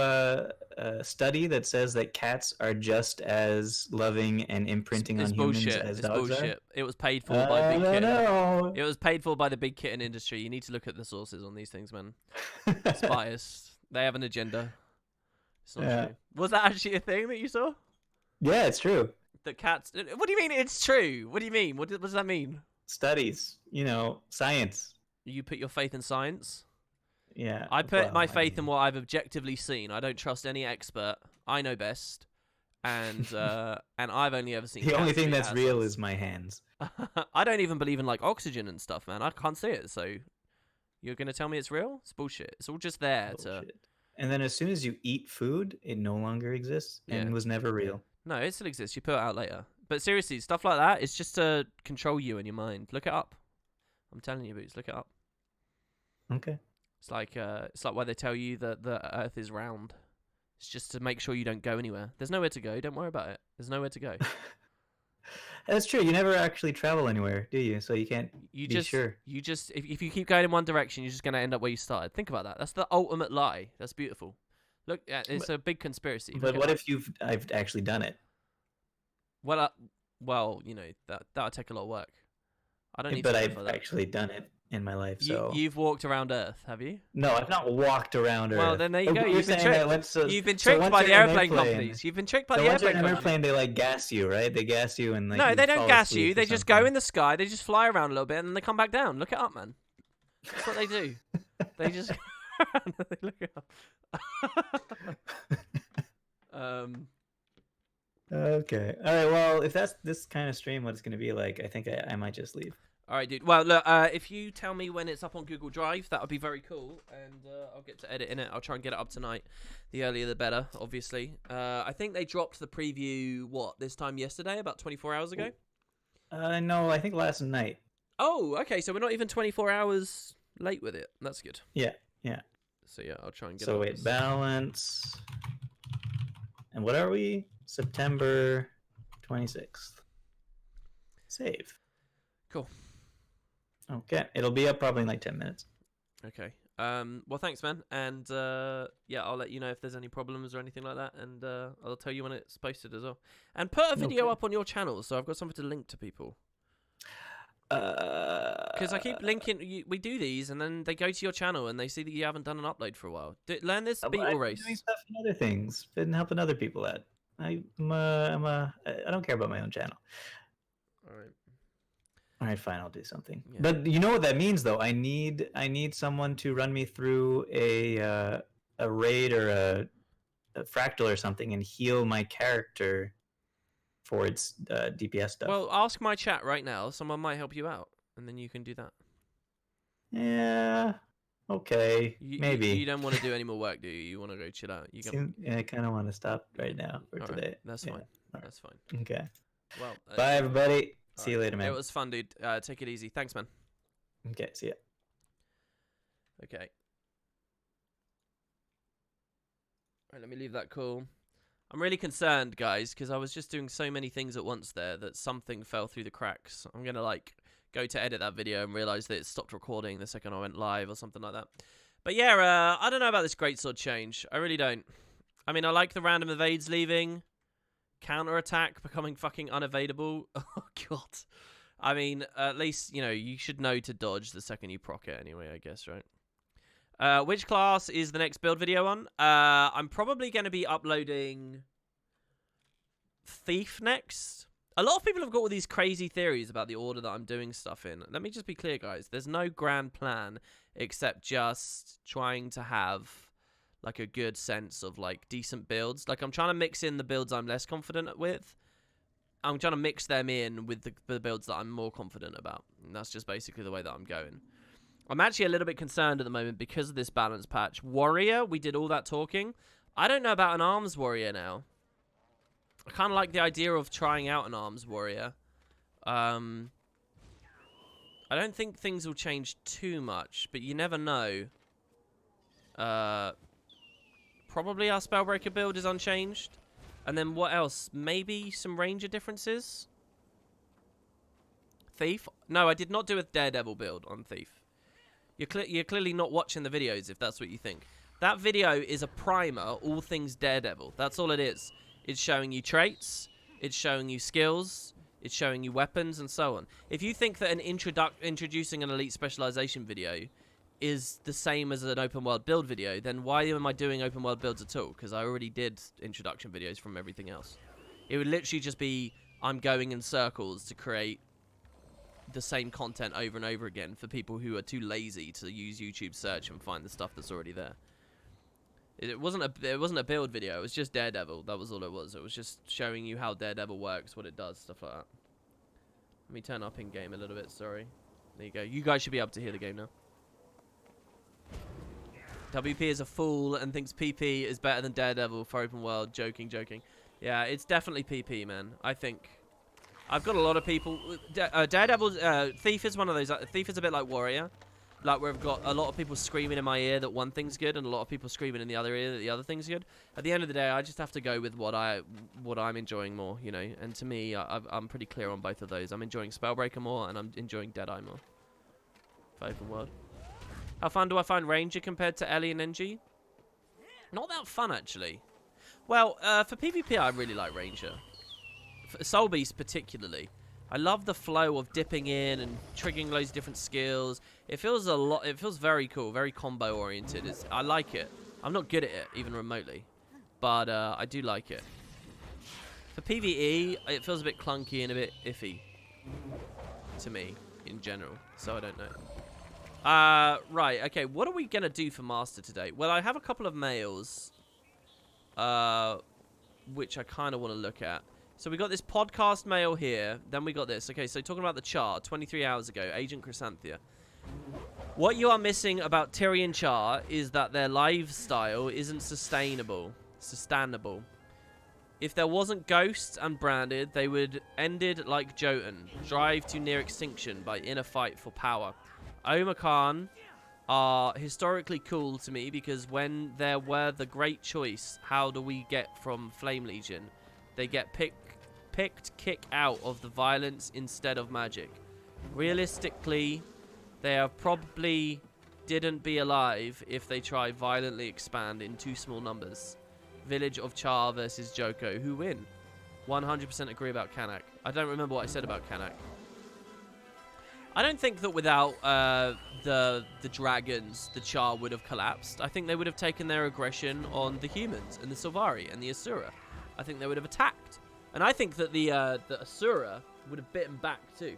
study that says that cats are just as loving and imprinting It's on humans bullshit. as It's dogs bullshit. are? It was paid for by big I kitten. know. It was paid for by the big kitten industry. You need to look at the sources on these things, man. It's biased. They have an agenda. It's not Yeah. true. Was that actually a thing that you saw? Yeah, it's true. That cats. What do you mean it's true? What do you mean? What does that mean? Studies, science. You put your faith in science? Yeah. I put well, my I faith in mean, what I've objectively seen. I don't trust any expert. I know best. And and I've only ever seen the only cats thing be that's real assholes. is my hands. I don't even believe in like oxygen and stuff, man. I can't see it, so you're gonna tell me it's real? It's bullshit. It's all just there to. Bullshit. And then as soon as you eat food, it no longer exists and Yeah. was never real. No, it still exists. You put it out later. But seriously, stuff like that, it's just to control you and your mind. Look it up. I'm telling you, Boots. Look it up. Okay. It's like why they tell you that the Earth is round. It's just to make sure you don't go anywhere. There's nowhere to go. Don't worry about it. There's nowhere to go. That's true. You never actually travel anywhere, do you? So you can't You be just sure. if you keep going in one direction, you're just gonna end up where you started. Think about that. That's the ultimate lie. That's beautiful. Look, it's a big conspiracy. Look But it what up. if I've actually done it? Well, that would take a lot of work. I don't need But to I've verify that. actually done it in my life. So You've walked around Earth, have you? no, I've not walked around Earth. Well, then there you go. You're You've been saying that tricked. once, You've been so tricked once by you're the in an airplane airplane- companies. You've been tricked by So the once you're in airplane an companies. airplane, they like gas you, right? They gas you and like. No, you they don't fall gas asleep you. or They just go something. in the sky. They just fly around a little bit and then they come back down. Look it up, man. That's what they do. They just they look it up. Okay. All right. Well, if that's this kind of stream, what it's going to be like, I think I might just leave. All right, dude. Well, look, if you tell me when it's up on Google Drive, that would be very cool, and I'll get to edit in it. I'll try and get it up tonight. The earlier the better, obviously. I think they dropped the preview, this time yesterday, about 24 hours ago? No, I think last night. Oh, okay, so we're not even 24 hours late with it. That's good. Yeah. So, yeah, I'll try and get it So up wait, balance. And what are we? September 26th. Save. Cool. Okay. It'll be up probably in like 10 minutes. Okay. Well, thanks, man. And, yeah, I'll let you know if there's any problems or anything like that, and I'll tell you when it's posted as well. And put a video Okay. up on your channel, so I've got something to link to people. Because I keep linking, we do these, and then they go to your channel and they see that you haven't done an upload for a while. Learn this beetle I'm race. doing stuff and other things. Been helping other people out. I don't care about my own channel. All right. All right, fine. I'll do something. Yeah. But you know what that means, though. I need someone to run me through a raid or a fractal or something and heal my character for its DPS stuff. Well, ask my chat right now. Someone might help you out, and then you can do that. Yeah. Okay. Maybe. You don't want to do any more work, do you? You want to go chill out. You can. Yeah, I kind of want to stop right now for All today. right, that's fine. Right. That's fine. Okay. Well. Bye, everybody. See you later, man. It was fun, dude. Take it easy. Thanks, man. Okay. See ya. Okay. Right, let me leave that call. I'm really concerned, guys, because I was just doing so many things at once there that something fell through the cracks. I'm gonna go to edit that video and realize that it stopped recording the second I went live or something like that. But yeah, I don't know about this greatsword change. I really don't. I mean, I like the random evades leaving, counterattack becoming fucking unevadable. Oh god. I mean, at least you should know to dodge the second you proc it anyway, I guess, right? Which class is the next build video on? I'm probably going to be uploading Thief next. A lot of people have got all these crazy theories about the order that I'm doing stuff in. Let me just be clear, guys. There's no grand plan except just trying to have like a good sense of like decent builds. Like I'm trying to mix in the builds I'm less confident with. I'm trying to mix them in with the builds that I'm more confident about. And that's just basically the way that I'm going. I'm actually a little bit concerned at the moment because of this balance patch. Warrior, we did all that talking. I don't know about an arms warrior now. I kind of like the idea of trying out an arms warrior. I don't think things will change too much, but you never know. Probably our Spellbreaker build is unchanged. And then what else? Maybe some Ranger differences? Thief? No, I did not do a Daredevil build on Thief. You're clearly not watching the videos if that's what you think. That video is a primer, all things Daredevil. That's all it is. It's showing you traits, it's showing you skills, it's showing you weapons, and so on. If you think that introducing an elite specialization video is the same as an open world build video, then why am I doing open world builds at all? Because I already did introduction videos from everything else. It would literally just be I'm going in circles to create the same content over and over again for people who are too lazy to use YouTube search and find the stuff that's already there. It wasn't a build video. It was just Daredevil. That was all it was. It was just showing you how Daredevil works, what it does, stuff like that. Let me turn up in game a little bit. Sorry. There you go. You guys should be able to hear the game now. WP is a fool and thinks PP is better than Daredevil for open world. Joking. Yeah, it's definitely PP, man. I think. I've got a lot of people. Daredevil, Thief is one of those. Thief is a bit like Warrior. Like, where I've got a lot of people screaming in my ear that one thing's good and a lot of people screaming in the other ear that the other thing's good. At the end of the day, I just have to go with what I'm enjoying more, you know. And to me, I'm pretty clear on both of those. I'm enjoying Spellbreaker more and I'm enjoying Deadeye more. For open world. How fun do I find Ranger compared to Ellie and NG? Not that fun, actually. Well, for PvP, I really like Ranger. For Soul Beast, particularly. I love the flow of dipping in and triggering loads of different skills. It feels it feels very cool, very combo oriented. I like it. I'm not good at it, even remotely. But I do like it. For PvE, it feels a bit clunky and a bit iffy. To me, in general. So I don't know. Right, okay, what are we going to do for Master today? Well, I have a couple of mails, which I kind of want to look at. So we got this podcast mail here, then we got this. Okay, so talking about the char, 23 hours ago, Agent Chrysanthia. What you are missing about Tyrion Char is that their lifestyle isn't sustainable. If there wasn't ghosts and branded, they would ended like Jotun, drive to near extinction by inner fight for power. Omar Khan are historically cool to me because when there were the great choice, how do we get from Flame Legion? They get picked kick out of the violence instead of magic. Realistically, they are probably didn't be alive if they try violently expand in too small numbers. Village of Char versus Joko. Who win? 100% agree about Kanak. I don't remember what I said about Kanak. I don't think that without the dragons, the Char would have collapsed. I think they would have taken their aggression on the humans and the Sylvari and the Asura. I think they would have attacked. And I think that the Asura would have bitten back too.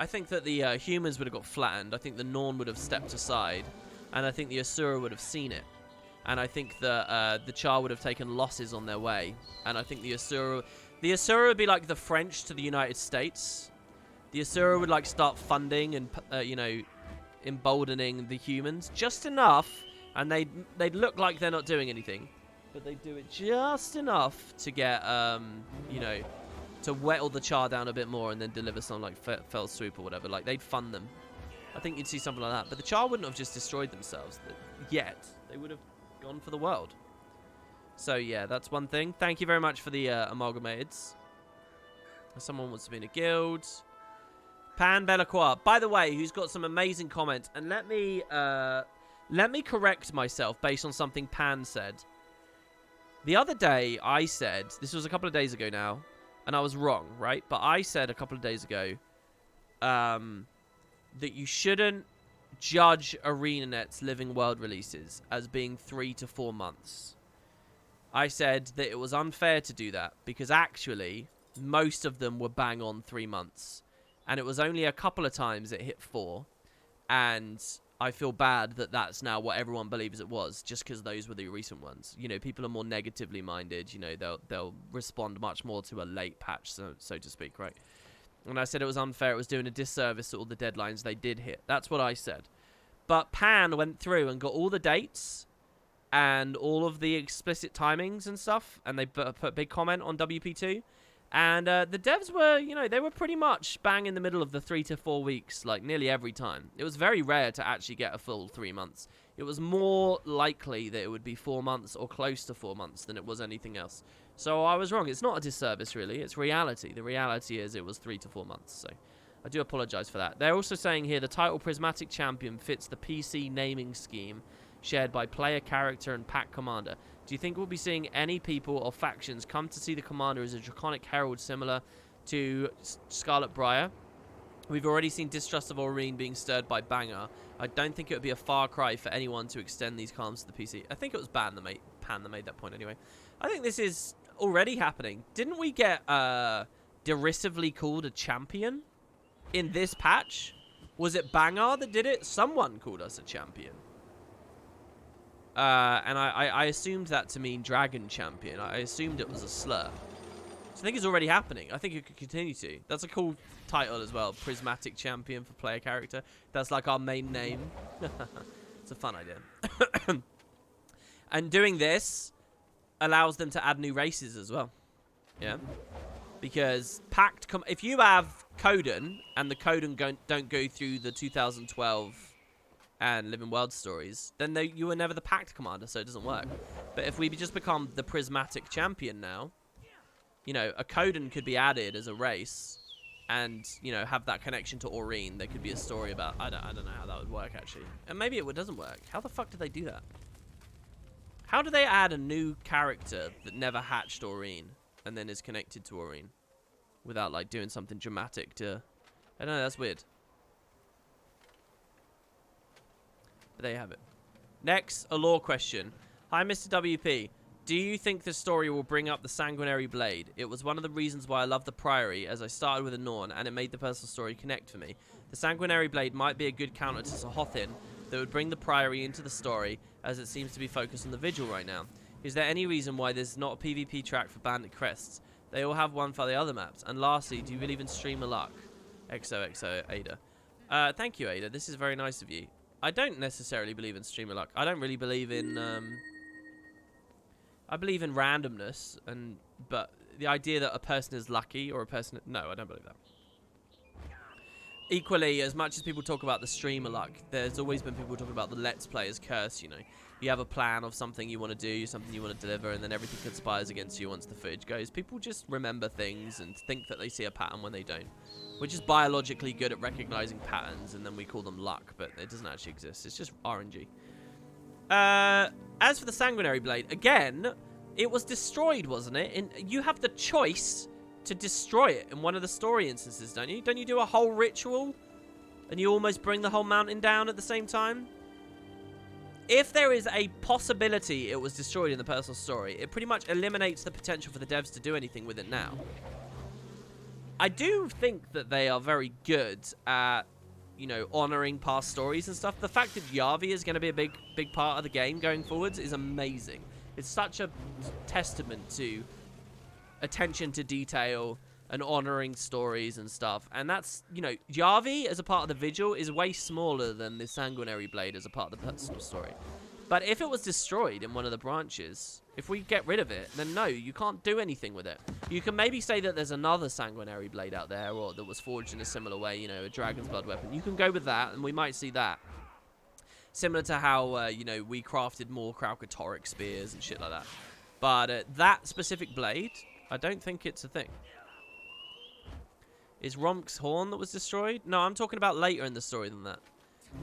I think that the humans would have got flattened. I think the Norn would have stepped aside. And I think the Asura would have seen it. And I think that the Char would have taken losses on their way. And I think the Asura would be like the French to the United States. The Asura would like start funding and, you know, emboldening the humans just enough. And they'd look like they're not doing anything. But they do it just enough to get, you know, to whittle the Char down a bit more and then deliver some like fell swoop or whatever. Like they'd fund them. I think you'd see something like that. But the Char wouldn't have just destroyed themselves yet. They would have gone for the world. So yeah, that's one thing. Thank you very much for the amalgamateds. Someone wants to be in a guild. Pan Belacqua, by the way, who's got some amazing comments. And let me correct myself based on something Pan said. The other day, I said, this was a couple of days ago now, and I was wrong, right? But I said a couple of days ago that you shouldn't judge ArenaNet's Living World releases as being 3 to 4 months. I said that it was unfair to do that because actually most of them were bang on 3 months. And it was only a couple of times it hit 4. And I feel bad that that's now what everyone believes it was, just because those were the recent ones. You know, people are more negatively minded. You know, they'll respond much more to a late patch, so to speak, right? And I said it was unfair. It was doing a disservice to all the deadlines they did hit. That's what I said. But Pan went through and got all the dates and all of the explicit timings and stuff, and they put a big comment on WP2. And the devs were, you know, they were pretty much bang in the middle of the 3 to 4 weeks, like nearly every time. It was very rare to actually get a full 3 months. It was more likely that it would be 4 months or close to 4 months than it was anything else. So I was wrong. It's not a disservice, really. It's reality. The reality is it was 3 to 4 months. So I do apologize for that. They're also saying here the title Prismatic Champion fits the PC naming scheme shared by player, character, and pack commander. Do you think we'll be seeing any people or factions come to see the commander as a Draconic Herald similar to Scarlet Briar? We've already seen distrust of Aurene being stirred by Banger. I don't think it would be a far cry for anyone to extend these calms to the PC. I think it was Pan that made that point anyway. I think this is already happening. Didn't we get derisively called a champion in this patch? Was it Banger that did it? Someone called us a champion. And I assumed that to mean Dragon Champion. I assumed it was a slur. So I think it's already happening. I think it could continue to. That's a cool title as well. Prismatic Champion for player character. That's like our main name. It's a fun idea. And doing this allows them to add new races as well. Yeah. Because Pact... if you have Coden, and the Coden don't go through the 2012... and Living World stories, then you were never the Pact commander, so it doesn't work. But if we just become the Prismatic Champion now, you know, a Coden could be added as a race, and you know, have that connection to Aurene. There could be a story about I don't know how that would work actually, and maybe it doesn't work. How the fuck do they do that? How do they add a new character that never hatched Aurene and then is connected to Aurene without like doing something dramatic to? I don't know. That's weird. There you have it. Next, a lore question. Hi, Mr. WP. Do you think the story will bring up the Sanguinary Blade? It was one of the reasons why I love the Priory, as I started with a Norn, and it made the personal story connect for me. The Sanguinary Blade might be a good counter to Sahothin that would bring the Priory into the story, as it seems to be focused on the Vigil right now. Is there any reason why there's not a PvP track for Bandit Crests? They all have one for the other maps. And lastly, do you believe in Streamer Luck? XOXO Ada. Thank you, Ada. This is very nice of you. I don't necessarily believe in streamer luck. I don't really believe in I believe in randomness, but the idea that a person is lucky or a person... No, I don't believe that. Equally, as much as people talk about the streamer luck, there's always been people talking about the Let's Player's curse, you know. You have a plan of something you want to do, something you want to deliver, and then everything conspires against you once the footage goes. People just remember things and think that they see a pattern when they don't. We're just biologically good at recognizing patterns, and then we call them luck, but it doesn't actually exist. It's just RNG. As for the Sanguinary Blade, again, it was destroyed, wasn't it? And you have the choice to destroy it in one of the story instances, don't you? Don't you do a whole ritual, and you almost bring the whole mountain down at the same time? If there is a possibility it was destroyed in the personal story, it pretty much eliminates the potential for the devs to do anything with it now. I do think that they are very good at, you know, honoring past stories and stuff. The fact that Yavi is going to be a big part of the game going forwards is amazing. It's such a testament to attention to detail and honoring stories and stuff. And that's, you know, Yavi as a part of the Vigil is way smaller than the Sanguinary Blade as a part of the personal story. But if it was destroyed in one of the branches, if we get rid of it, then no, you can't do anything with it. You can maybe say that there's another Sanguinary Blade out there, or that was forged in a similar way, you know, a Dragon's Blood weapon. You can go with that, and we might see that. Similar to how, you know, we crafted more Kralkatoric spears and shit like that. But that specific blade, I don't think it's a thing. Is Romk's horn that was destroyed? No, I'm talking about later in the story than that.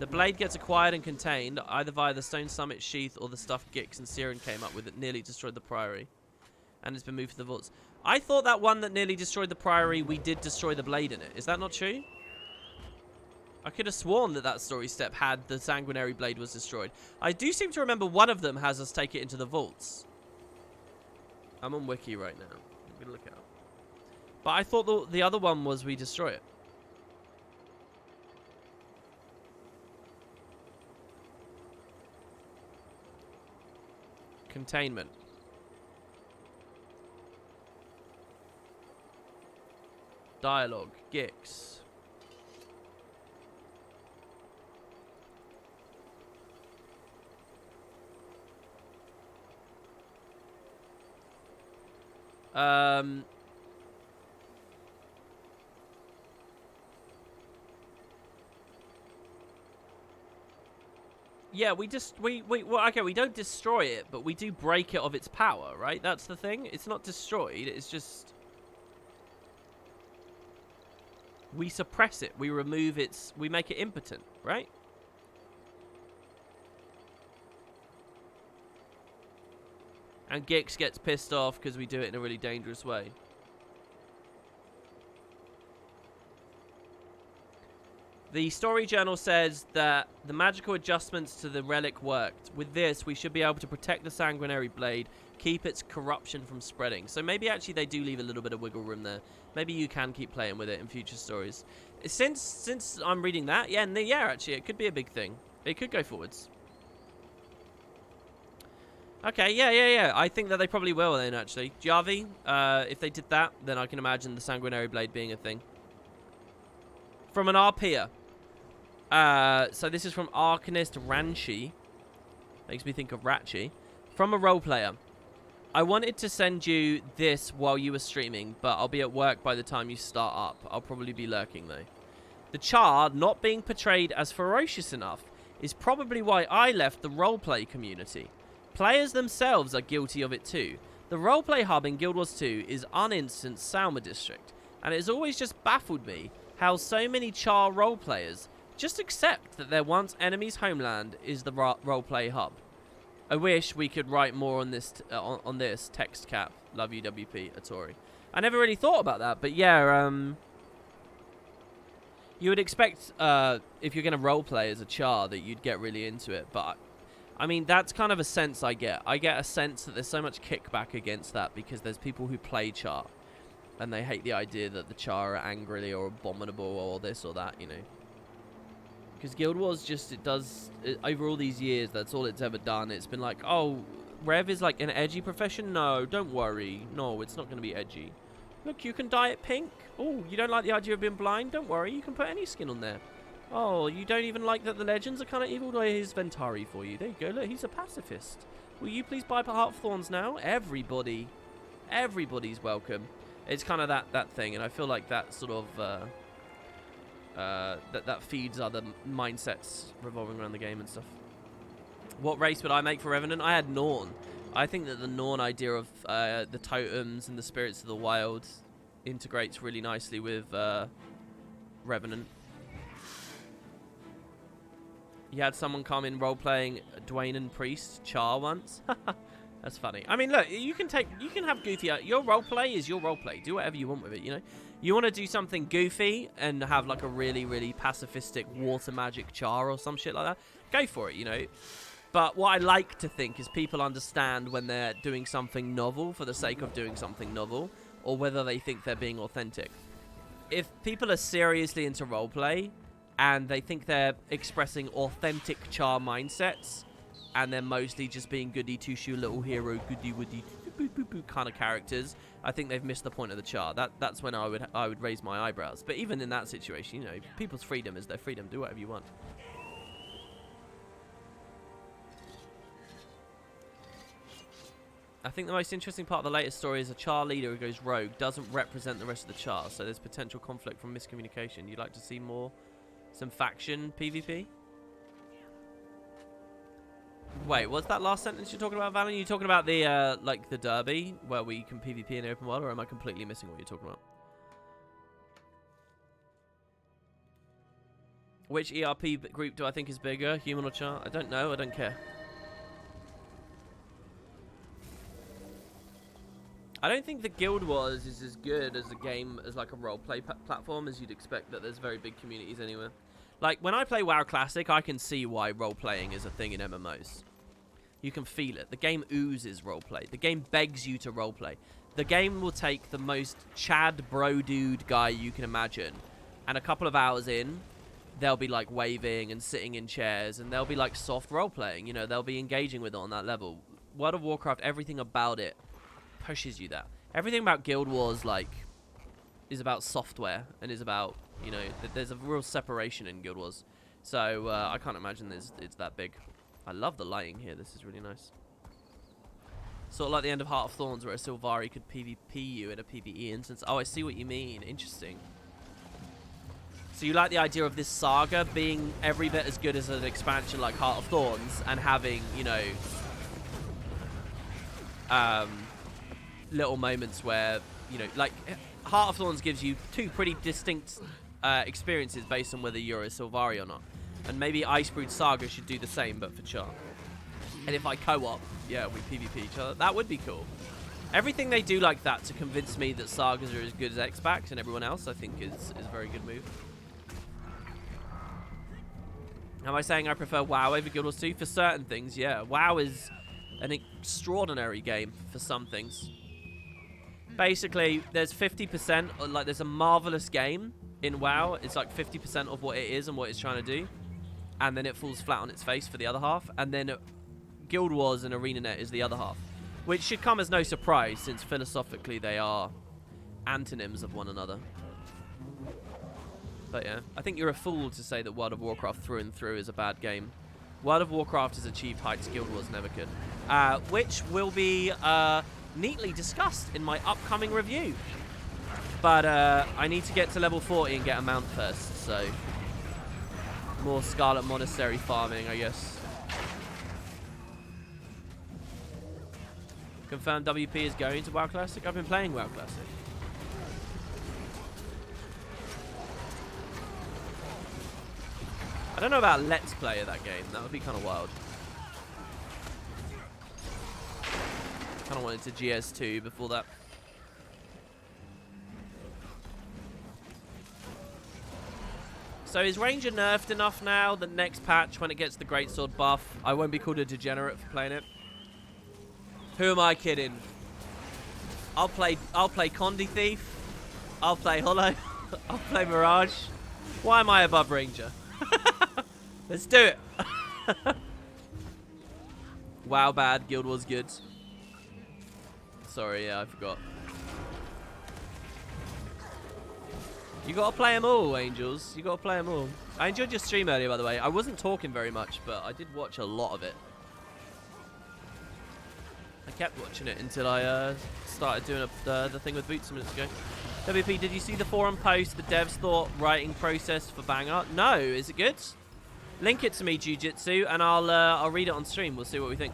The blade gets acquired and contained, either via the Stone Summit sheath or the stuff Gix and Siren came up with that nearly destroyed the Priory. And it's been moved to the vaults. I thought that one that nearly destroyed the Priory, we did destroy the blade in it. Is that not true? I could have sworn that that story step had the Sanguinary Blade was destroyed. I do seem to remember one of them has us take it into the vaults. I'm on Wiki right now. I'm going to look it up. But I thought the other one was we destroy it. Containment. Dialogue. Gix. Yeah, we don't destroy it, but we do break it of its power, right? That's the thing. It's not destroyed, it's just we suppress it. We remove its, we make it impotent, right? And Gix gets pissed off because we do it in a really dangerous way. The story journal says that the magical adjustments to the relic worked. With this, we should be able to protect the Sanguinary Blade, keep its corruption from spreading. So maybe actually they do leave a little bit of wiggle room there. Maybe you can keep playing with it in future stories. Since I'm reading that, yeah, actually, it could be a big thing. It could go forwards. Okay, yeah. I think that they probably will then, actually. Javi, if they did that, then I can imagine the Sanguinary Blade being a thing. From an RPer. So this is from Arcanist Ranchi. Makes me think of Ratchi. From a role player. I wanted to send you this while you were streaming, but I'll be at work by the time you start up. I'll probably be lurking, though. The Charr not being portrayed as ferocious enough is probably why I left the roleplay community. Players themselves are guilty of it too. The roleplay hub in Guild Wars 2 is uninstanced Salma District, and it has always just baffled me how so many Charr roleplayers just accept that their once enemy's homeland is the roleplay hub. I wish we could write more on this on this text cap. Love you, WP Atori. I never really thought about that, but yeah, you would expect if you're going to roleplay as a Charr that you'd get really into it, but I mean, that's kind of a sense I get. I get a sense that there's so much kickback against that because there's people who play Charr and they hate the idea that the Charr are angrily or abominable or this or that, you know. Because Guild Wars just, over all these years, that's all it's ever done. It's been like, oh, Rev is like an edgy profession? No, don't worry. No, it's not going to be edgy. Look, you can dye it pink. Oh, you don't like the idea of being blind? Don't worry, you can put any skin on there. Oh, you don't even like that the legends are kind of evil? Well, here's Ventari for you. There you go. Look, he's a pacifist. Will you please buy Heart of Thorns now? Everybody's welcome. It's kind of that thing, and I feel like that sort of that feeds other mindsets revolving around the game and stuff. What race would I make for Revenant? I had Norn. I think that the Norn idea of the totems and the spirits of the wild integrates really nicely with Revenant. You had someone come in role-playing Dwayne and Priest Charr once. That's funny. I mean, look, you can have goofy. Your roleplay is your roleplay. Do whatever you want with it, you know? You want to do something goofy and have like a really, really pacifistic water magic Charr or some shit like that, go for it, you know? But what I like to think is people understand when they're doing something novel for the sake of doing something novel, or whether they think they're being authentic. if people are seriously into roleplay and they think they're expressing authentic Char mindsets, and they're mostly just being goody two-shoe little hero, goody woody boo boo boo kind of characters, I think they've missed the point of the Char. That's when I would raise my eyebrows. But even in that situation, you know, people's freedom is their freedom. Do whatever you want. I think the most interesting part of the latest story is a Char leader who goes rogue doesn't represent the rest of the Char, so there's potential conflict from miscommunication. You'd like to see some faction PvP? Wait, what's that last sentence you're talking about, Valen? You talking about the like the derby where we can PvP in the open world, or am I completely missing what you're talking about? Which ERP group do I think is bigger, human or Char? I don't know. I don't care. I don't think the Guild Wars is as good as a game, as like a roleplay platform as you'd expect, that there's very big communities anywhere. Like, when I play WoW Classic, I can see why role-playing is a thing in MMOs. You can feel it. The game oozes roleplay. The game begs you to roleplay. The game will take the most Chad bro dude guy you can imagine, and a couple of hours in, they'll be like waving and sitting in chairs, and they'll be like soft role-playing. You know, they'll be engaging with it on that level. World of Warcraft, everything about it pushes you that. Everything about Guild Wars, like, is about software and is about, you know, there's a real separation in Guild Wars. So I can't imagine it's that big. I love the lighting here. This is really nice. Sort of like the end of Heart of Thorns, where a Sylvari could PvP you in a PvE instance. Oh, I see what you mean. Interesting. So you like the idea of this saga being every bit as good as an expansion like Heart of Thorns, and having, you know, little moments where, you know, like Heart of Thorns gives you two pretty distinct experiences based on whether you're a Sylvari or not. And maybe Icebrood Saga should do the same, but for Char. And if I co-op, yeah, we PvP each other, that would be cool. Everything they do like that to convince me that Sagas are as good as X-Packs and everyone else, I think is a very good move. Am I saying I prefer WoW over Guild Wars 2? For certain things, yeah. WoW is an extraordinary game for some things. Basically, there's 50%, like there's a marvelous game in WoW. It's like 50% of what it is and what it's trying to do. And then it falls flat on its face for the other half. And then Guild Wars and ArenaNet is the other half. Which should come as no surprise, since philosophically they are antonyms of one another. But yeah, I think you're a fool to say that World of Warcraft through and through is a bad game. World of Warcraft has achieved heights Guild Wars never could. Which will be neatly discussed in my upcoming review. But I need to get to level 40 and get a mount first, so more Scarlet Monastery farming, I guess. Confirmed WP is going to WoW Classic? I've been playing WoW Classic. I don't know about Let's Play of that game. That would be kind of wild. Kind of wanted to GS2 before that. So is Ranger nerfed enough now that next patch, when it gets the Greatsword buff, I won't be called a degenerate for playing it? Who am I kidding? I'll play Condi Thief. I'll play Hollow. I'll play Mirage. Why am I above Ranger? Let's do it. WoW bad, Guild Wars good. Sorry, yeah, I forgot. You gotta play them all, Angels. You gotta play them all. I enjoyed your stream earlier, by the way. I wasn't talking very much, but I did watch a lot of it. I kept watching it until I started doing the thing with Boots a minute ago. WP, did you see the forum post the devs thought writing process for Banger? No, is it good? Link it to me, Jiu-Jitsu, and I'll read it on stream. We'll see what we think.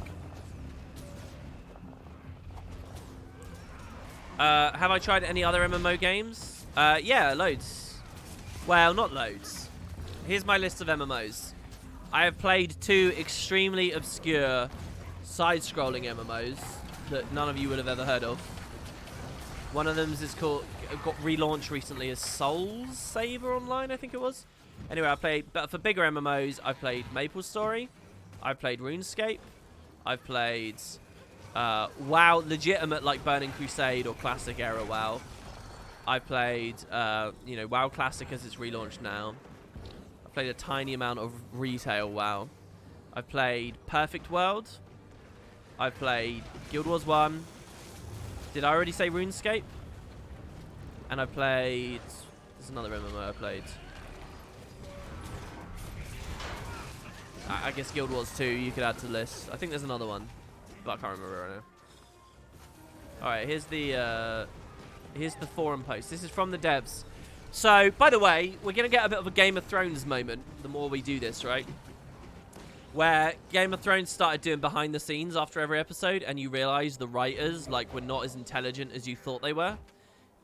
Have I tried any other MMO games? Yeah, loads. Well, not loads. Here's my list of MMOs. I have played 2 extremely obscure side-scrolling MMOs that none of you would have ever heard of. One of them is got relaunched recently as Soul Saver Online, I think it was. Anyway, I played, but for bigger MMOs, I've played MapleStory, I've played RuneScape, I've played WoW, legitimate like Burning Crusade or classic era WoW. I've played, you know, WoW Classic as it's relaunched now. I've played a tiny amount of retail WoW. I've played Perfect World. I've played Guild Wars 1. Did I already say RuneScape? And I played... There's another MMO I played. I guess Guild Wars 2 you could add to the list. I think there's another one, but I can't remember right now. Alright, here's the forum post. This is from the devs. So, by the way, we're going to get a bit of a Game of Thrones moment the more we do this, right? Where Game of Thrones started doing behind the scenes after every episode, and you realize the writers, like, were not as intelligent as you thought they were.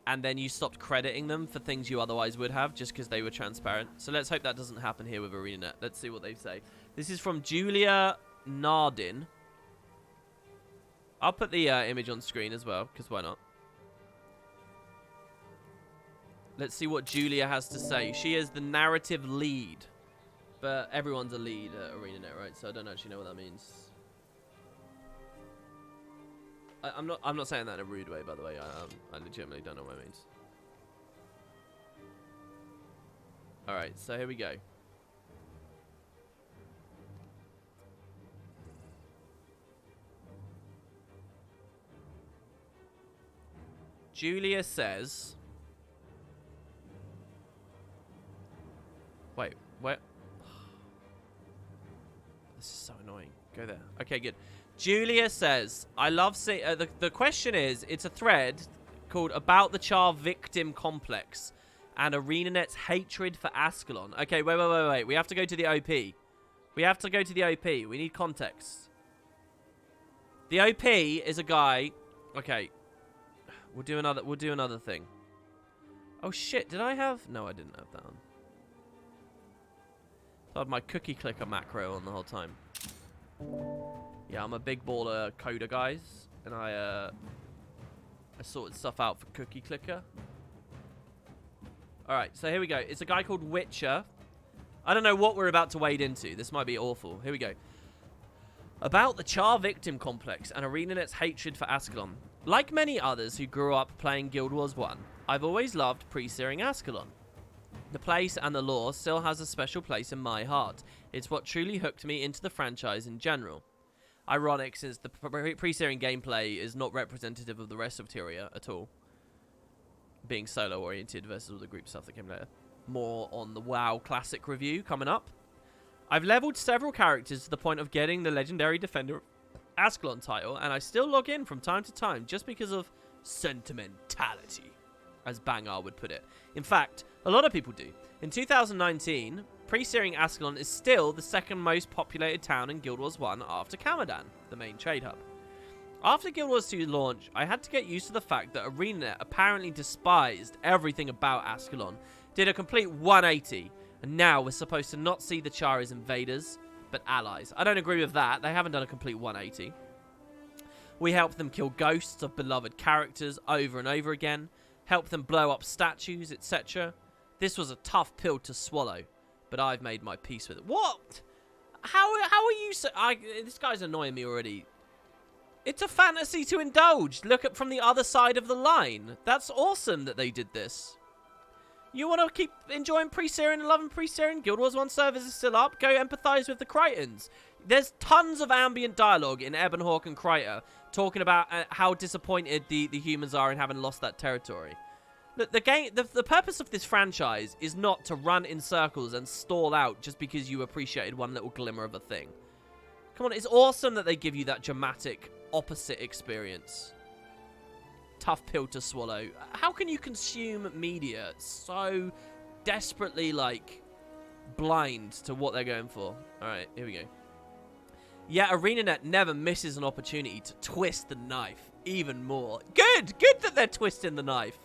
And then you stopped crediting them for things you otherwise would have just because they were transparent. So let's hope that doesn't happen here with ArenaNet. Let's see what they say. This is from Julia Nardin. I'll put the image on screen as well, because why not? Let's see what Julia has to say. She is the narrative lead. But everyone's a lead at ArenaNet, right? So I don't actually know what that means. I'm not saying that in a rude way, by the way. I legitimately don't know what it means. Alright, so here we go. Julia says... Wait, where? This is so annoying. Go there. Okay, good. Julia says, I love seeing... the question is, it's a thread called About the Char Victim Complex and ArenaNet's hatred for Ascalon. Okay, wait. We have to go to the OP. We have to go to the OP. We need context. The OP is a guy... Okay. We'll do another thing. Oh, shit. Did I have... No, I didn't have that on. I had my cookie clicker macro on the whole time. Yeah, I'm a big baller coder, guys, and I sorted stuff out for Cookie Clicker. Alright, so here we go. It's a guy called Witcher. I don't know what we're about to wade into. This might be awful. Here we go. About the Char Victim Complex and ArenaNet's hatred for Ascalon. Like many others who grew up playing Guild Wars 1, I've always loved pre-searing Ascalon. The place and the lore still has a special place in my heart. It's what truly hooked me into the franchise in general. Ironic, since the pre-searing gameplay is not representative of the rest of Tyria at all. Being solo-oriented versus all the group stuff that came later. More on the WoW Classic review coming up. I've leveled several characters to the point of getting the Legendary Defender Ascalon title, and I still log in from time to time just because of sentimentality, as Bangar would put it. In fact, a lot of people do. In 2019... Pre-searing Ascalon is still the second most populated town in Guild Wars 1 after Camadan, the main trade hub. After Guild Wars 2's launch, I had to get used to the fact that ArenaNet apparently despised everything about Ascalon, did a complete 180, and now we're supposed to not see the Char as invaders, but allies. I don't agree with that. They haven't done a complete 180. We help them kill ghosts of beloved characters over and over again, help them blow up statues, etc. This was a tough pill to swallow. But I've made my peace with it. What? How are you so... this guy's annoying me already. It's a fantasy to indulge. Look at from the other side of the line. That's awesome that they did this. You want to keep enjoying pre-searing and loving pre-searing? Guild Wars 1 servers is still up. Go empathize with the Crichtons. There's tons of ambient dialogue in Ebonhawk and Kryta talking about how disappointed the humans are in having lost that territory. The purpose of this franchise is not to run in circles and stall out just because you appreciated one little glimmer of a thing. Come on, it's awesome that they give you that dramatic opposite experience. Tough pill to swallow. How can you consume media so desperately, like, blind to what they're going for? Alright, here we go. Yeah, ArenaNet never misses an opportunity to twist the knife even more. Good! Good that they're twisting the knife.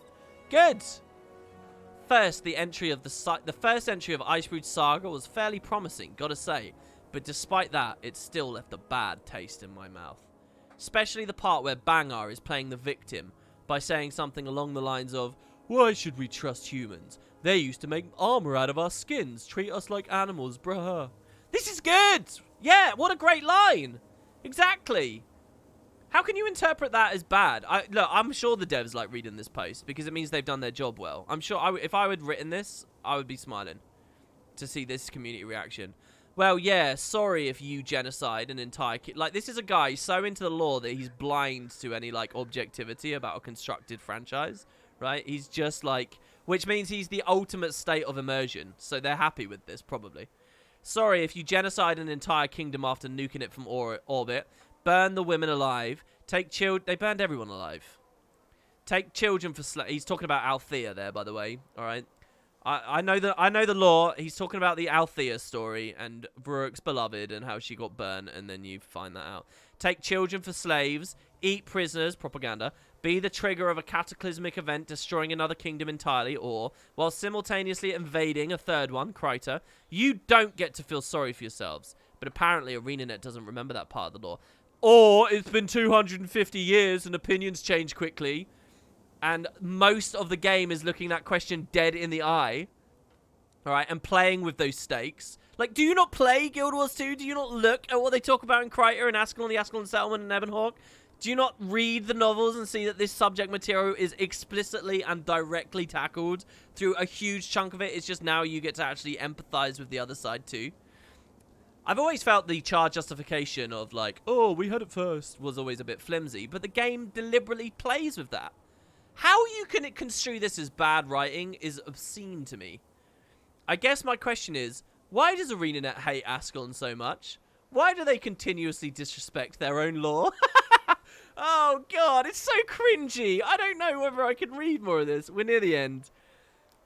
Good. First, the first entry of Icebrood Saga was fairly promising, gotta say, but despite that, it still left a bad taste in my mouth. Especially the part where Bangar is playing the victim by saying something along the lines of, "Why should we trust humans? They used to make armor out of our skins, treat us like animals, bruh." This is good. Yeah, what a great line. Exactly. How can you interpret that as bad? Look, I'm sure the devs like reading this post because it means they've done their job well. I'm sure if I had written this, I would be smiling to see this community reaction. Well, yeah, sorry if you genocide an entire like, this is a guy so into the lore that he's blind to any, like, objectivity about a constructed franchise, right? He's just, like, which means he's the ultimate state of immersion, so they're happy with this, probably. Sorry if you genocide an entire kingdom after nuking it from orbit, burn the women alive, they burned everyone alive. Take children for he's talking about Althea there, by the way, alright? I know the lore. He's talking about the Althea story and Varuk's beloved and how she got burnt, and then you find that out. Take children for slaves, eat prisoners, propaganda, be the trigger of a cataclysmic event destroying another kingdom entirely, or, while simultaneously invading a third one, Kryta, you don't get to feel sorry for yourselves. But apparently ArenaNet doesn't remember that part of the lore. Or, it's been 250 years and opinions change quickly. And most of the game is looking that question dead in the eye. Alright, and playing with those stakes. Like, do you not play Guild Wars 2? Do you not look at what they talk about in Kryta and Ascalon, the Ascalon Settlement, and Ebonhawk? Do you not read the novels and see that this subject material is explicitly and directly tackled through a huge chunk of it? It's just now you get to actually empathize with the other side too. I've always felt the charge justification of, like, oh, we had it first, was always a bit flimsy, but the game deliberately plays with that. How you can construe this as bad writing is obscene to me. I guess my question is, why does ArenaNet hate Ascalon so much? Why do they continuously disrespect their own lore? Oh, God, it's so cringy. I don't know whether I can read more of this. We're near the end.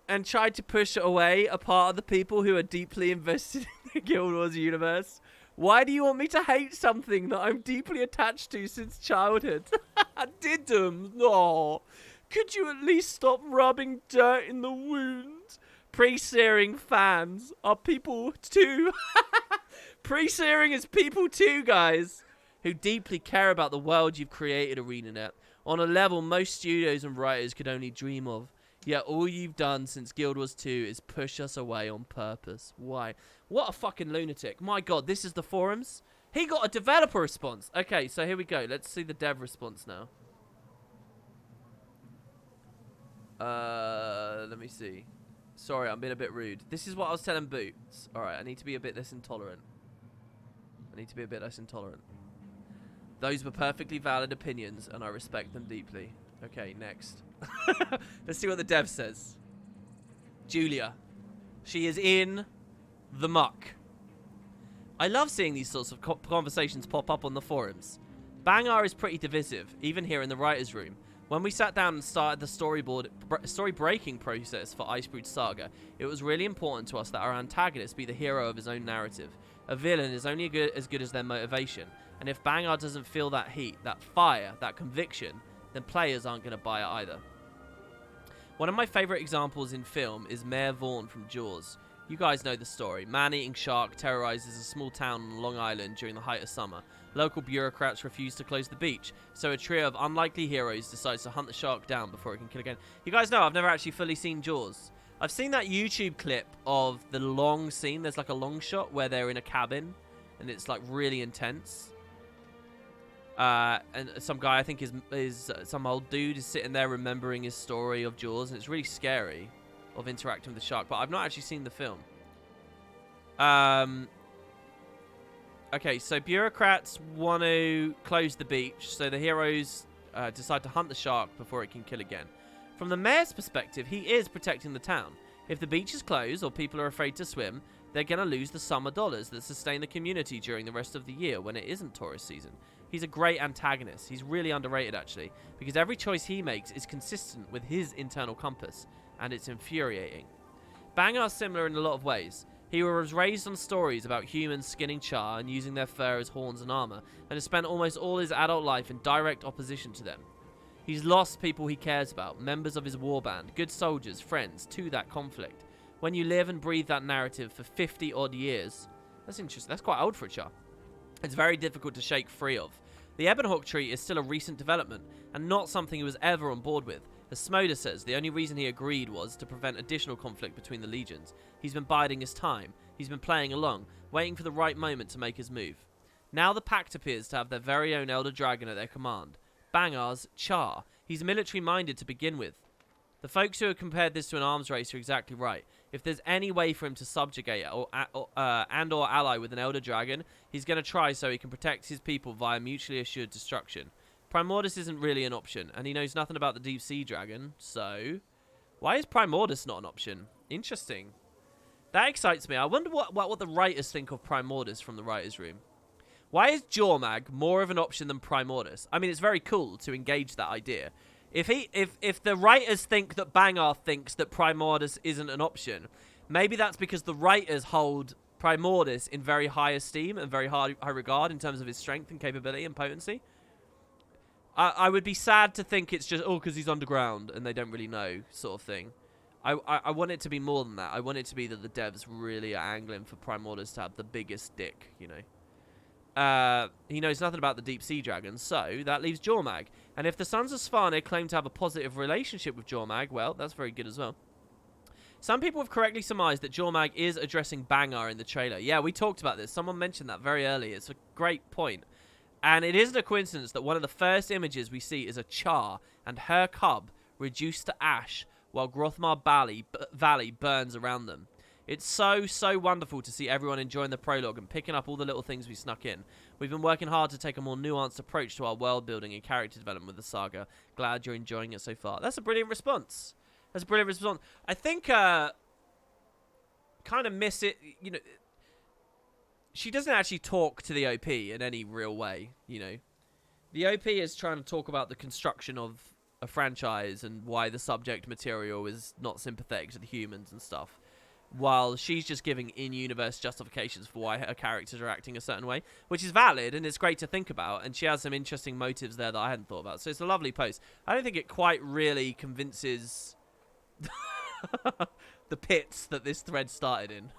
And tried to push away a part of the people who are deeply invested in the Guild Wars universe. Why do you want me to hate something that I'm deeply attached to since childhood? I didn't. No. Could you at least stop rubbing dirt in the wound? Pre-searing fans are people too. Pre-searing is people too, guys, who deeply care about the world you've created, ArenaNet, on a level most studios and writers could only dream of. Yet all you've done since Guild Wars 2 is push us away on purpose. Why? What a fucking lunatic. My God, this is the forums? He got a developer response. Okay, so here we go. Let's see the dev response now. Let me see. Sorry, I'm being a bit rude. This is what I was telling Boots. Alright, I need to be a bit less intolerant. Those were perfectly valid opinions, and I respect them deeply. Okay, next. Let's see what the dev says. Julia. She is in the muck. I love seeing these sorts of conversations pop up on the forums. Bang-R is pretty divisive, even here in the writer's room. When we sat down and started the story-breaking process for Icebrood Saga, it was really important to us that our antagonist be the hero of his own narrative. A villain is only as good as their motivation, and if Bang-R doesn't feel that heat, that fire, that conviction, then players aren't going to buy it either. One of my favourite examples in film is Mayor Vaughn from Jaws. You guys know the story. Man-eating shark terrorizes a small town on Long Island during the height of summer. Local bureaucrats refuse to close the beach, so a trio of unlikely heroes decides to hunt the shark down before it can kill again. You guys know I've never actually fully seen Jaws. I've seen that YouTube clip of the long scene. There's like a long shot where they're in a cabin, and it's like really intense. And some guy, I think is some old dude, is sitting there remembering his story of Jaws, and it's really scary of interacting with the shark. But I've not actually seen the film. Okay, so bureaucrats want to close the beach, so the heroes decide to hunt the shark before it can kill again. From the mayor's perspective, he is protecting the town. If the beach is closed or people are afraid to swim, they're going to lose the summer dollars that sustain the community during the rest of the year when it isn't tourist season. He's a great antagonist. He's really underrated, actually, because every choice he makes is consistent with his internal compass, and it's infuriating. Bang-R's similar in a lot of ways. He was raised on stories about humans skinning Char and using their fur as horns and armor, and has spent almost all his adult life in direct opposition to them. He's lost people he cares about, members of his warband, good soldiers, friends, to that conflict. When you live and breathe that narrative for 50-odd years, that's interesting. That's quite old for a Char. It's very difficult to shake free of. The Ebonhawk treaty is still a recent development, and not something he was ever on board with. As Smoda says, the only reason he agreed was to prevent additional conflict between the legions. He's been biding his time. He's been playing along, waiting for the right moment to make his move. Now the Pact appears to have their very own Elder Dragon at their command. Bangar's Char. He's military-minded to begin with. The folks who have compared this to an arms race are exactly right. If there's any way for him to subjugate or ally with an Elder Dragon, he's going to try so he can protect his people via mutually assured destruction. Primordus isn't really an option, and he knows nothing about the Deep Sea Dragon, so... Why is Primordus not an option? Interesting. That excites me. I wonder what the writers think of Primordus from the writers' room. Why is Jormag more of an option than Primordus? I mean, it's very cool to engage that idea. If the writers think that Bangar thinks that Primordus isn't an option, maybe that's because the writers hold Primordus in very high esteem and very high regard in terms of his strength and capability and potency. I would be sad to think it's just, because he's underground and they don't really know, sort of thing. I want it to be more than that. I want it to be that the devs really are angling for Primordus to have the biggest dick, you know. He knows nothing about the Deep Sea Dragon, so that leaves Jormag. And if the Sons of Svanir claim to have a positive relationship with Jormag, well, that's very good as well. Some people have correctly surmised that Jormag is addressing Bangar in the trailer. Yeah, we talked about this. Someone mentioned that very early. It's a great point. And it isn't a coincidence that one of the first images we see is a Char and her cub reduced to ash while Grothmar Valley burns around them. It's so wonderful to see everyone enjoying the prologue and picking up all the little things we snuck in. We've been working hard to take a more nuanced approach to our world building and character development with the saga. Glad you're enjoying it so far. That's a brilliant response. That's a brilliant response. I think, kind of miss it, you know... She doesn't actually talk to the OP in any real way, you know. The OP is trying to talk about the construction of a franchise and why the subject material is not sympathetic to the humans and stuff, while she's just giving in-universe justifications for why her characters are acting a certain way, which is valid and it's great to think about, and she has some interesting motives there that I hadn't thought about. So it's a lovely post. I don't think it quite really convinces the pits that this thread started in.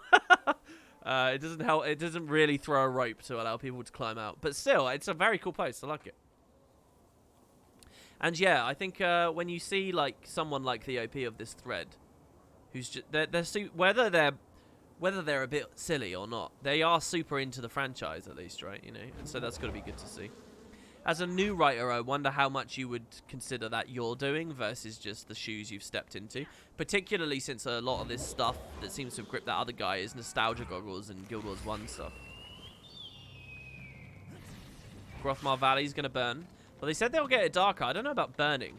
It doesn't help. It doesn't really throw a rope to allow people to climb out. But still, it's a very cool post. I like it. And yeah, I think when you see like someone like the OP of this thread, who's just whether they're a bit silly or not, they are super into the franchise at least, right? You know, and so that's got to be good to see. As a new writer, I wonder how much you would consider that you're doing versus just the shoes you've stepped into. Particularly since a lot of this stuff that seems to have gripped that other guy is nostalgia goggles and Guild Wars 1 stuff. Grothmar Valley's going to burn. Well, they said they'll get it darker. I don't know about burning.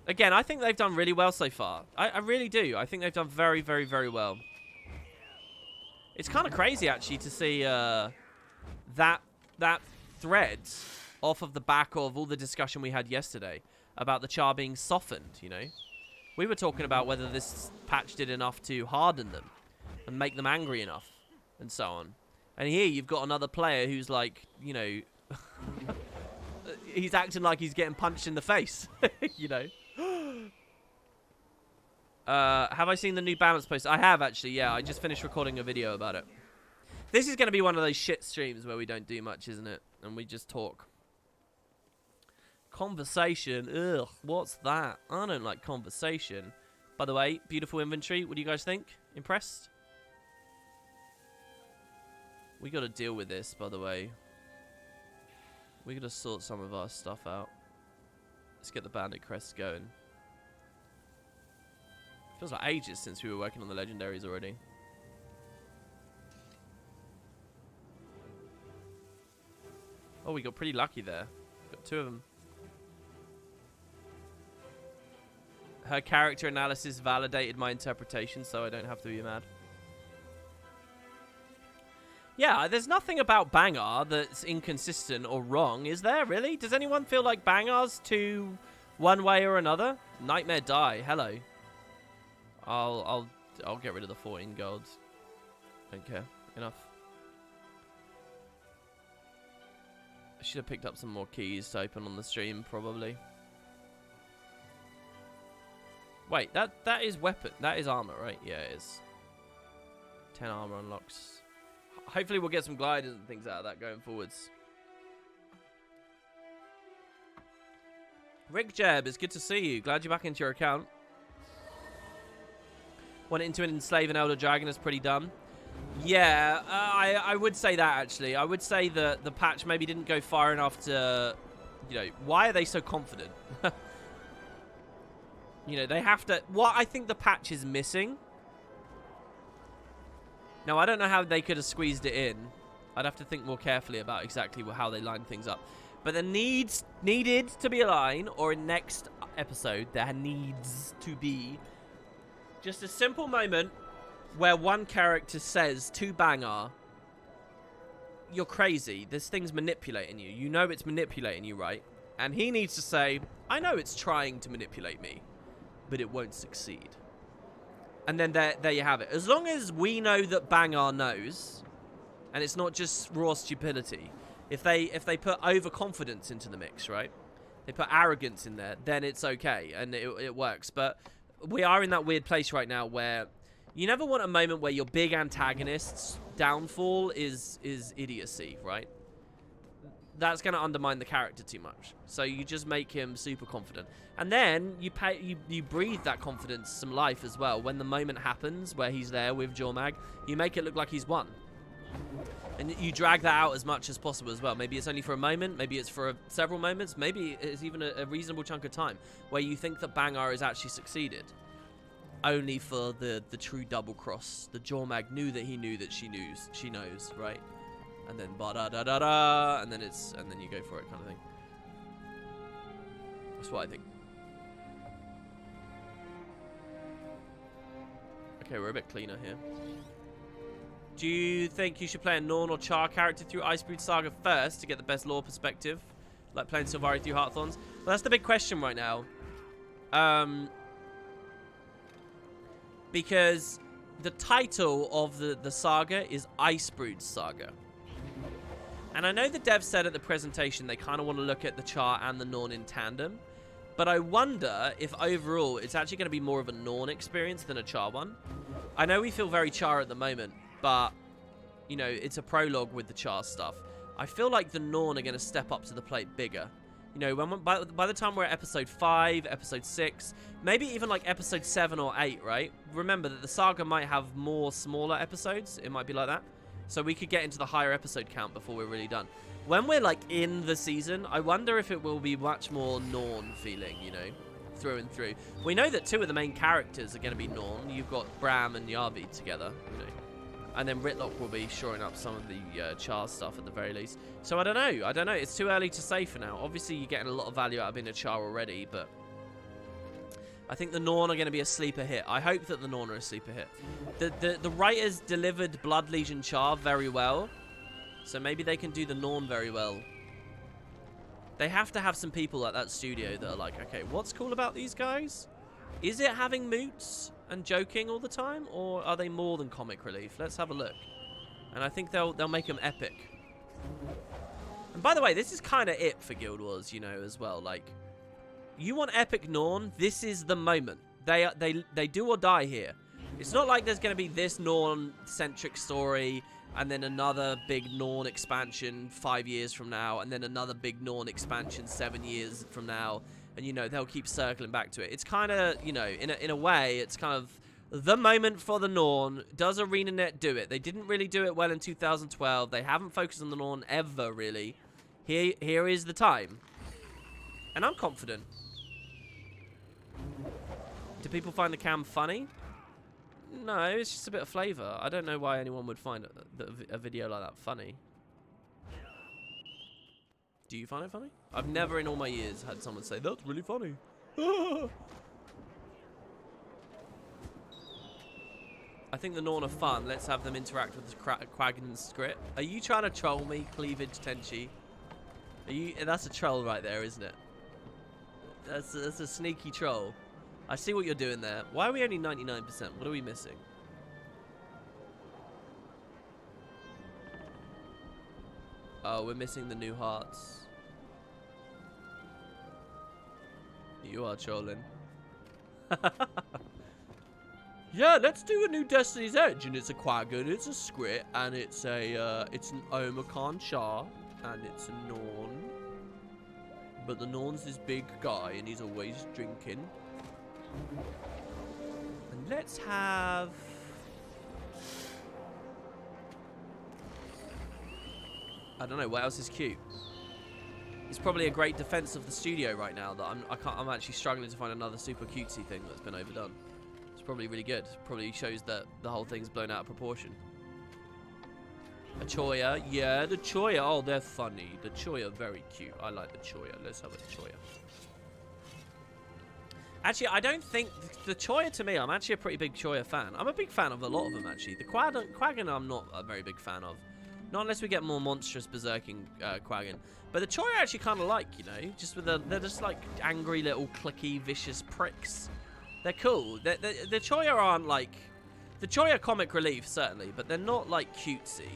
Again, I think they've done really well so far. I really do. I think they've done very, very, very well. It's kind of crazy, actually, to see that thread off of the back of all the discussion we had yesterday about the Char being softened, you know? We were talking about whether this patch did enough to harden them and make them angry enough and so on. And here you've got another player who's like, you know, he's acting like he's getting punched in the face, you know? Have I seen the new balance post? I have, actually, yeah. I just finished recording a video about it. This is going to be one of those shit streams where we don't do much, isn't it? And we just talk. Conversation. Ugh, what's that? I don't like conversation. By the way, beautiful inventory. What do you guys think? Impressed? We got to deal with this, by the way. We got to sort some of our stuff out. Let's get the bandit crests going. Feels like ages since we were working on the legendaries already. Oh, we got pretty lucky there. Got two of them. Her character analysis validated my interpretation, so I don't have to be mad. Yeah, there's nothing about Bangar that's inconsistent or wrong, is there, really? Does anyone feel like Bangar's too one way or another? Nightmare Die, hello. I'll get rid of the 14 golds. Don't care. Enough. I should have picked up some more keys to open on the stream, probably. Wait, that is weapon. That is armor, right? Yeah, it is. 10 armor unlocks. Hopefully we'll get some gliders and things out of that going forwards. Rick Jeb, it's good to see you. Glad you're back into your account. Wanting to enslave an Elder Dragon is pretty dumb. Yeah, I would say that, actually. I would say that the patch maybe didn't go far enough to, you know, why are they so confident? You know, they have to... What I think the patch is missing... Now, I don't know how they could have squeezed it in. I'd have to think more carefully about exactly how they line things up. But there needed to be a line, or in next episode, there needs to be just a simple moment where one character says to Bangar, "You're crazy. This thing's manipulating you. You know it's manipulating you, right?" And he needs to say, "I know it's trying to manipulate me, but it won't succeed." And then there you have it. As long as we know that Bangar knows, and it's not just raw stupidity. If they put overconfidence into the mix, right? They put arrogance in there, then it's okay and it works. But we are in that weird place right now where you never want a moment where your big antagonist's downfall is idiocy, right? That's going to undermine the character too much. So you just make him super confident. And then you breathe that confidence some life as well. When the moment happens where he's there with Jormag, you make it look like he's won. And you drag that out as much as possible as well. Maybe it's only for a moment. Maybe it's for several moments. Maybe it's even a reasonable chunk of time where you think that Bangar has actually succeeded. Only for the true double cross. The Jormag knew that he knew that she knows, right? And then ba-da-da-da-da, and then you go for it kind of thing. That's what I think. Okay, we're a bit cleaner here. Do you think you should play a Norn or Char character through Icebrood Saga first to get the best lore perspective? Like playing Sylvari through Hearthorns? Well, that's the big question right now. Because the title of the saga is Icebrood Saga. And I know the devs said at the presentation they kind of want to look at the Char and the Norn in tandem. But I wonder if overall it's actually going to be more of a Norn experience than a Char one. I know we feel very Char at the moment, but, you know, it's a prologue with the Char stuff. I feel like the Norn are going to step up to the plate bigger. You know, by the time we're at episode 5, episode 6, maybe even like episode 7 or 8, right? Remember that the saga might have more smaller episodes. It might be like that. So we could get into the higher episode count before we're really done. When we're like in the season, I wonder if it will be much more Norn feeling, you know, through and through. We know that 2 of the main characters are going to be Norn. You've got Bram and Yarvi together, you know. And then Ritlock will be shoring up some of the Char stuff at the very least. So I don't know. It's too early to say for now. Obviously, you're getting a lot of value out of being a Char already, but I think the Norn are going to be a sleeper hit. I hope that the Norn are a sleeper hit. The writers delivered Blood Legion Char very well, so maybe they can do the Norn very well. They have to have some people at that studio that are like, okay, what's cool about these guys? Is it having moots and joking all the time, or are they more than comic relief? Let's have a look. And I think they'll make them epic. And by the way, this is kind of it for Guild Wars, you know, as well. Like, you want epic Norn, this is the moment. They do or die here. It's not like there's going to be this Norn-centric story, and then another big Norn expansion 5 years from now, and then another big Norn expansion 7 years from now. And, you know, they'll keep circling back to it. It's kind of, you know, in a way, it's kind of the moment for the Norn. Does ArenaNet do it? They didn't really do it well in 2012. They haven't focused on the Norn ever, really. Here is the time. And I'm confident. Do people find the cam funny? No, it's just a bit of flavor. I don't know why anyone would find a video like that funny. Do you find it funny? I've never in all my years had someone say, that's really funny. I think the Norn are fun. Let's have them interact with the Quaggan script. Are you trying to troll me, Cleavage Tenchi? That's a troll right there, isn't it? That's a sneaky troll. I see what you're doing there. Why are we only 99%? What are we missing? Oh, we're missing the new hearts. You are trolling. Yeah, let's do a new Destiny's Edge, and it's a Quaggan, it's a Skrit, and it's an Omicron Char, and it's a Norn. But the Norn's this big guy, and he's always drinking. And let's have... I don't know what else is cute. It's probably a great defense of the studio right now that I'm actually struggling to find another super cutesy thing that's been overdone. It's probably really good. Probably shows that the whole thing's blown out of proportion. A Choya, yeah, the Choya. Oh, they're funny. The Choya, very cute. I like the Choya. Let's have a Choya. Actually, I don't think the Choya, to me, I'm actually a pretty big Choya fan. I'm a big fan of a lot of them, actually. The Quaggan, I'm not a very big fan of. Not unless we get more monstrous berserking Quaggan. But the Choya I actually kind of like, you know. Just with they're just like angry little clicky, vicious pricks. They're cool. The Choya aren't like... The Choya comic relief, certainly. But they're not like cutesy.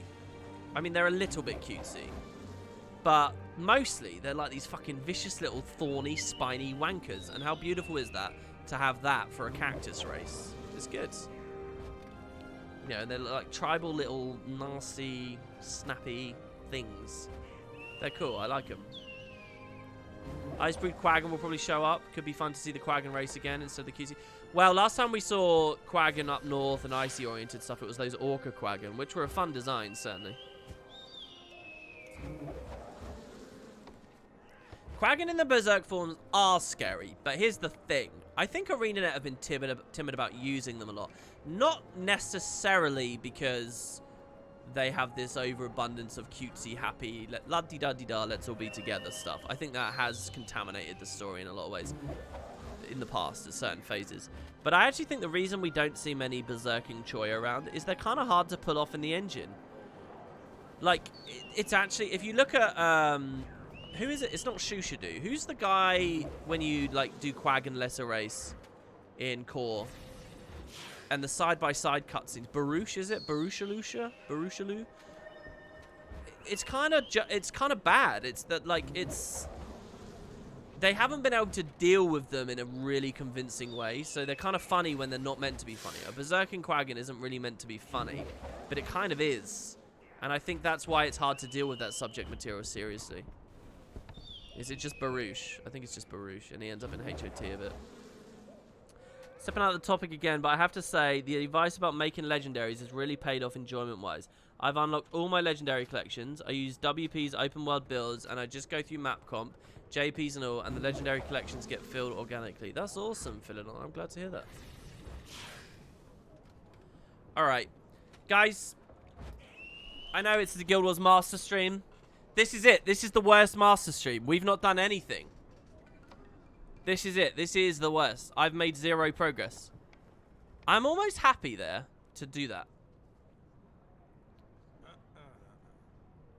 I mean, they're a little bit cutesy. But mostly, they're like these fucking vicious little thorny, spiny wankers. And how beautiful is that to have that for a cactus race? It's good. You know, they're like tribal little nasty, snappy things. They're cool. I like them. Icebreed Quaggan will probably show up. Could be fun to see the Quaggan race again instead of the cutesy. Well, last time we saw Quaggan up north and icy-oriented stuff, it was those Orca Quaggan, which were a fun design, certainly. Quaggan in the Berserk forms are scary, but here's the thing. I think ArenaNet have been timid about using them a lot. Not necessarily because they have this overabundance of cutesy, happy, la-di-da-di-da, let's all be together stuff. I think that has contaminated the story in a lot of ways in the past at certain phases. But I actually think the reason we don't see many Berserking Choya around is they're kind of hard to pull off in the engine. Like, it's actually, if you look at... who is it? It's not Shushadu. Who's the guy when you like do Quaggan Lesser Race in Core? And the side-by-side cutscenes. Baruch, is it? Barushalusha? Barushalu? It's kind of bad. It's that like they haven't been able to deal with them in a really convincing way, so they're kind of funny when they're not meant to be funny. A Berserking Quaggan isn't really meant to be funny, but it kind of is. And I think that's why it's hard to deal with that subject material seriously. Is it just Baruch? I think it's just Baruch, and he ends up in HOT a bit. Stepping out of the topic again, but I have to say, the advice about making legendaries has really paid off enjoyment-wise. I've unlocked all my legendary collections. I use WP's open world builds, and I just go through map comp, JPs and all, and the legendary collections get filled organically. That's awesome, Philodon. I'm glad to hear that. Alright. Guys, I know it's the Guild Wars Master Stream. This is it. This is the worst Master Stream. We've not done anything. This is it. This is the worst. I've made 0 progress. I'm almost happy there to do that.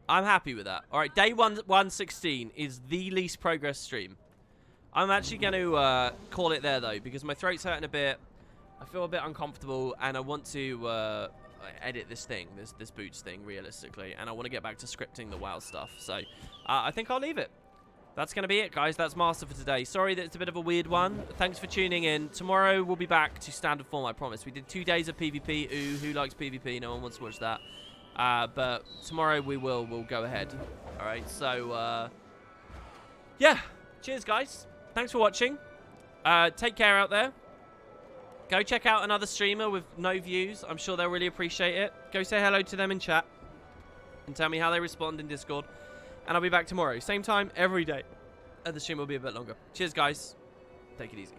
I'm happy with that. Alright, day 116 is the least progress stream. I'm actually going to call it there, though, because my throat's hurting a bit. I feel a bit uncomfortable, and I want to edit this thing, this Boots thing, realistically. And I want to get back to scripting the WoW stuff. So, I think I'll leave it. That's going to be it, guys. That's Master for today. Sorry that it's a bit of a weird one. Thanks for tuning in. Tomorrow, we'll be back to standard form, I promise. We did 2 days of PvP. Ooh, who likes PvP? No one wants to watch that. But tomorrow, we'll go ahead. All right, so, yeah. Cheers, guys. Thanks for watching. Take care out there. Go check out another streamer with no views. I'm sure they'll really appreciate it. Go say hello to them in chat. And tell me how they respond in Discord. And I'll be back tomorrow. Same time, every day. And the stream will be a bit longer. Cheers, guys. Take it easy.